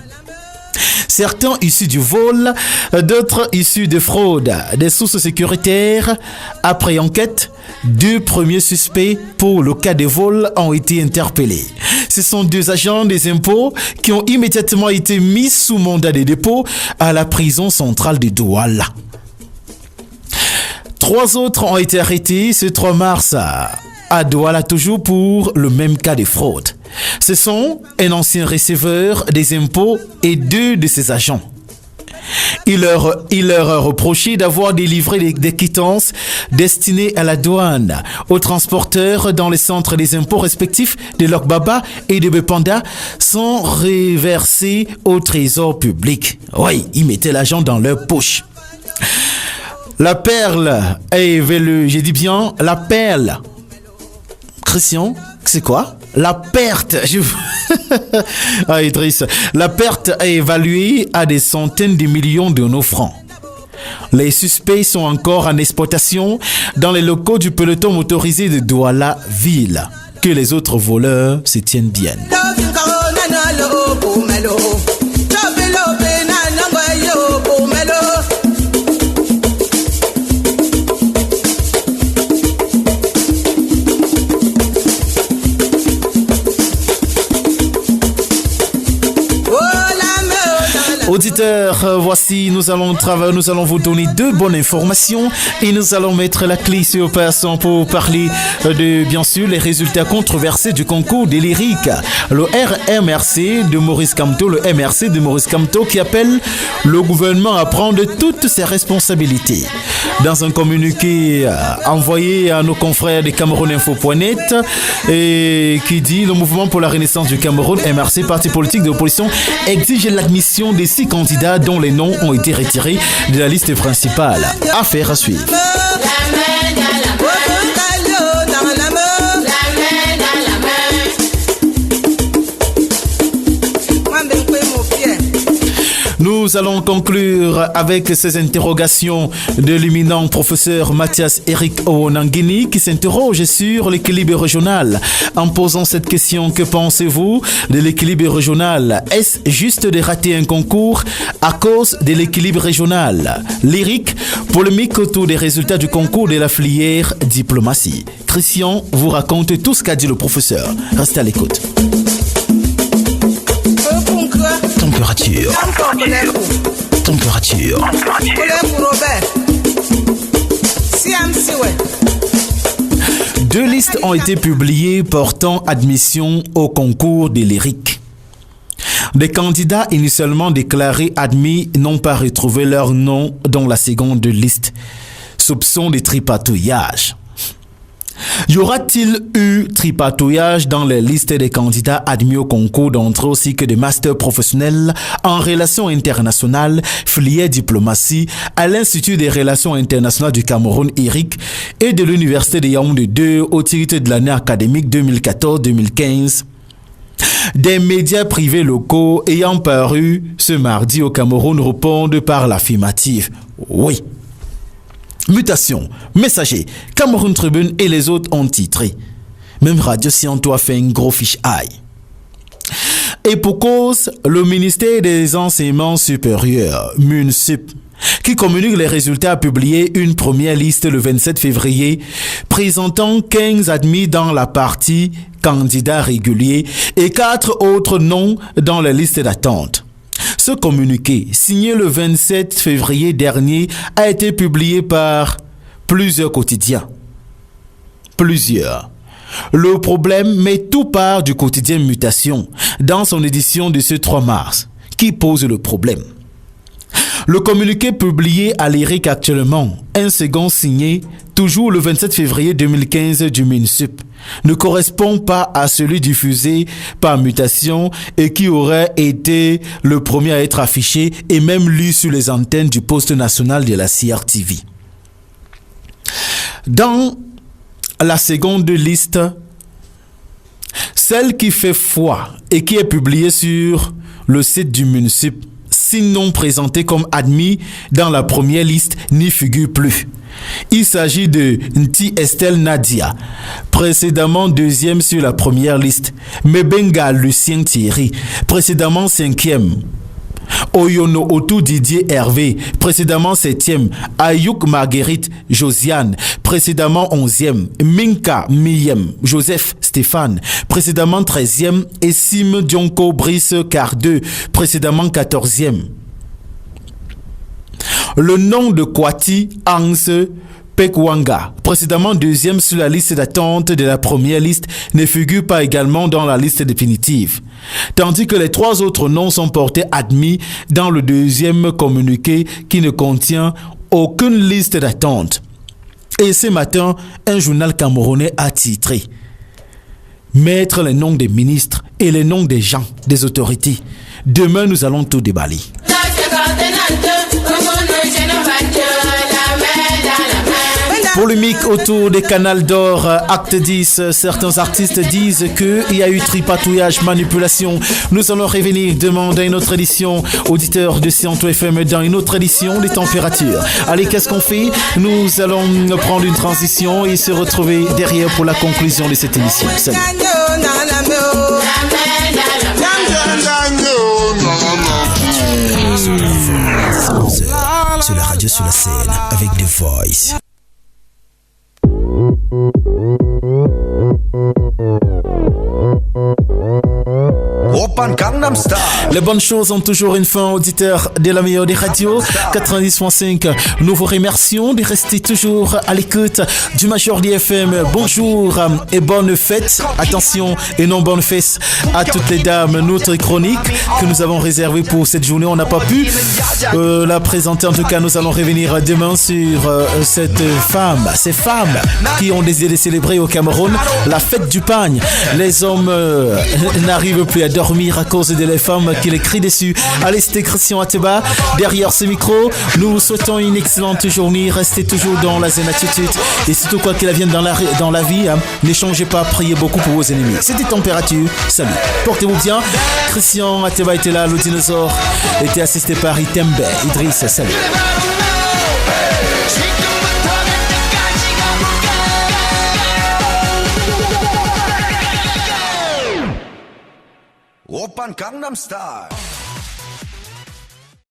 Certains issus du vol, d'autres issus de fraude, des sources sécuritaires. Après enquête, 2 premiers suspects pour le cas de vol ont été interpellés. Ce sont 2 agents des impôts qui ont immédiatement été mis sous mandat de dépôt à la prison centrale de Douala. 3 autres ont été arrêtés ce 3 mars à Douala, toujours pour le même cas de fraude. Ce sont un ancien receveur des impôts et 2 de ses agents. Il leur a reproché d'avoir délivré des quittances destinées à la douane, aux transporteurs dans les centres des impôts respectifs de Lokbaba et de Bepanda sans reverser au trésor public. Oui, ils mettaient l'argent dans leur poche. La perle est évaluée, j'ai dit bien, la perle. Christian, c'est quoi? La perte, ah, Idriss, la perte est évaluée à des centaines de millions de nos francs. Les suspects sont encore en exploitation dans les locaux du peloton motorisé de Douala-Ville. Que les autres voleurs se tiennent bien. Auditeurs, voici, nous allons vous donner 2 bonnes informations et nous allons mettre la clé sur personne pour parler de, bien sûr, les résultats controversés du concours des lyriques. Le MRC de Maurice Kamto qui appelle le gouvernement à prendre toutes ses responsabilités. Dans un communiqué envoyé à nos confrères de CamerounInfo.net et qui dit: le mouvement pour la renaissance du Cameroun, MRC, parti politique de l'opposition, exige l'admission des 6 candidats dont les noms ont été retirés de la liste principale. Affaire à suivre. Nous allons conclure avec ces interrogations de l'éminent professeur Mathias Eric Owonangini qui s'interroge sur l'équilibre régional. En posant cette question, que pensez-vous de l'équilibre régional? Est-ce juste de rater un concours à cause de l'équilibre régional? Lyrique, polémique autour des résultats du concours de la filière diplomatie. Christian vous raconte tout ce qu'a dit le professeur. Restez à l'écoute. Température. Température. 2 listes ont été publiées portant admission au concours des lyriques. Des candidats initialement déclarés admis n'ont pas retrouvé leur nom dans la seconde liste. Soupçon de tripatouillage. Y aura-t-il eu tripatouillage dans les listes des candidats admis au concours d'entrée ainsi que des masters professionnels en relations internationales, filière diplomatie à l'Institut des relations internationales du Cameroun, IRIC, et de l'Université de Yaoundé 2 au titre de l'année académique 2014-2015? Des médias privés locaux ayant paru ce mardi au Cameroun répondent par l'affirmative. Oui. Mutation, Messager, Cameroun Tribune et les autres ont titré. Même Radio Sciento a fait un gros fiche aïe. Et pour cause, le ministère des Enseignements supérieurs, MUNSUP, qui communique les résultats, a publié une première liste le 27 février présentant 15 admis dans la partie candidats réguliers et 4 autres noms dans la liste d'attente. Ce communiqué, signé le 27 février dernier, a été publié par plusieurs quotidiens. Le problème, mais tout part du quotidien Mutation, dans son édition de ce 3 mars, qui pose le problème. Le communiqué publié à l'IRIC actuellement, un second signé, toujours le 27 février 2015 du MINSUP, ne correspond pas à celui diffusé par Mutation et qui aurait été le premier à être affiché et même lu sur les antennes du poste national de la CRTV. Dans la seconde liste, celle qui fait foi et qui est publiée sur le site du MINSUP, sinon présenté comme admis dans la première liste, n'y figure plus. Il s'agit de Nti Estelle Nadia, précédemment deuxième sur la première liste, Mebenga Lucien Thierry, précédemment cinquième, Oyono Otu Didier Hervé, précédemment 7e, Ayouk Marguerite Josiane, précédemment 11e, Minka Miyem Joseph Stéphane, précédemment 13e, et Sim Dionko Brice Cardeux, précédemment 14e. Le nom de Kwati Hans Pekwanga, précédemment 2e sur la liste d'attente de la première liste, ne figure pas également dans la liste définitive. Tandis que les 3 autres noms sont portés admis dans le deuxième communiqué qui ne contient aucune liste d'attente. Et ce matin, un journal camerounais a titré « Mettre les noms des ministres et les noms des gens, des autorités. Demain, nous allons tout déballer. » Polémique autour des Canal d'Or, acte 10. Certains artistes disent qu'il y a eu tripatouillage, manipulation. Nous allons revenir demain dans une autre édition. Auditeurs de Sciento FM, dans une autre édition des températures. Allez, qu'est-ce qu'on fait? Nous allons prendre une transition et se retrouver derrière pour la conclusion de cette émission. Salut. Sur la radio, sur la scène, avec The Voice. Les bonnes choses ont toujours une fin, auditeurs de la meilleure des radios 90.5. Nous vous remercions de rester toujours à l'écoute du Majority FM. Bonjour et bonne fête. Attention et non bonne fête à toutes les dames. Notre chronique que nous avons réservée pour cette journée, on n'a pas pu la présenter. En tout cas, nous allons revenir demain sur ces femmes qui ont décidé de célébrer au Cameroun la fête du pagne. Les hommes n'arrivent plus à dormir à cause de les femmes qui les crient dessus. Allez, c'était Christian Ateba derrière ce micro. Nous vous souhaitons une excellente journée. Restez toujours dans la zen attitude et surtout quoi qu'il advienne dans la vie, ne changez pas, priez beaucoup pour vos ennemis. C'était Température. Salut, portez-vous bien. Christian Ateba était là, le dinosaure était assisté par Itembe Idriss. Salut. Open Gangnam Style.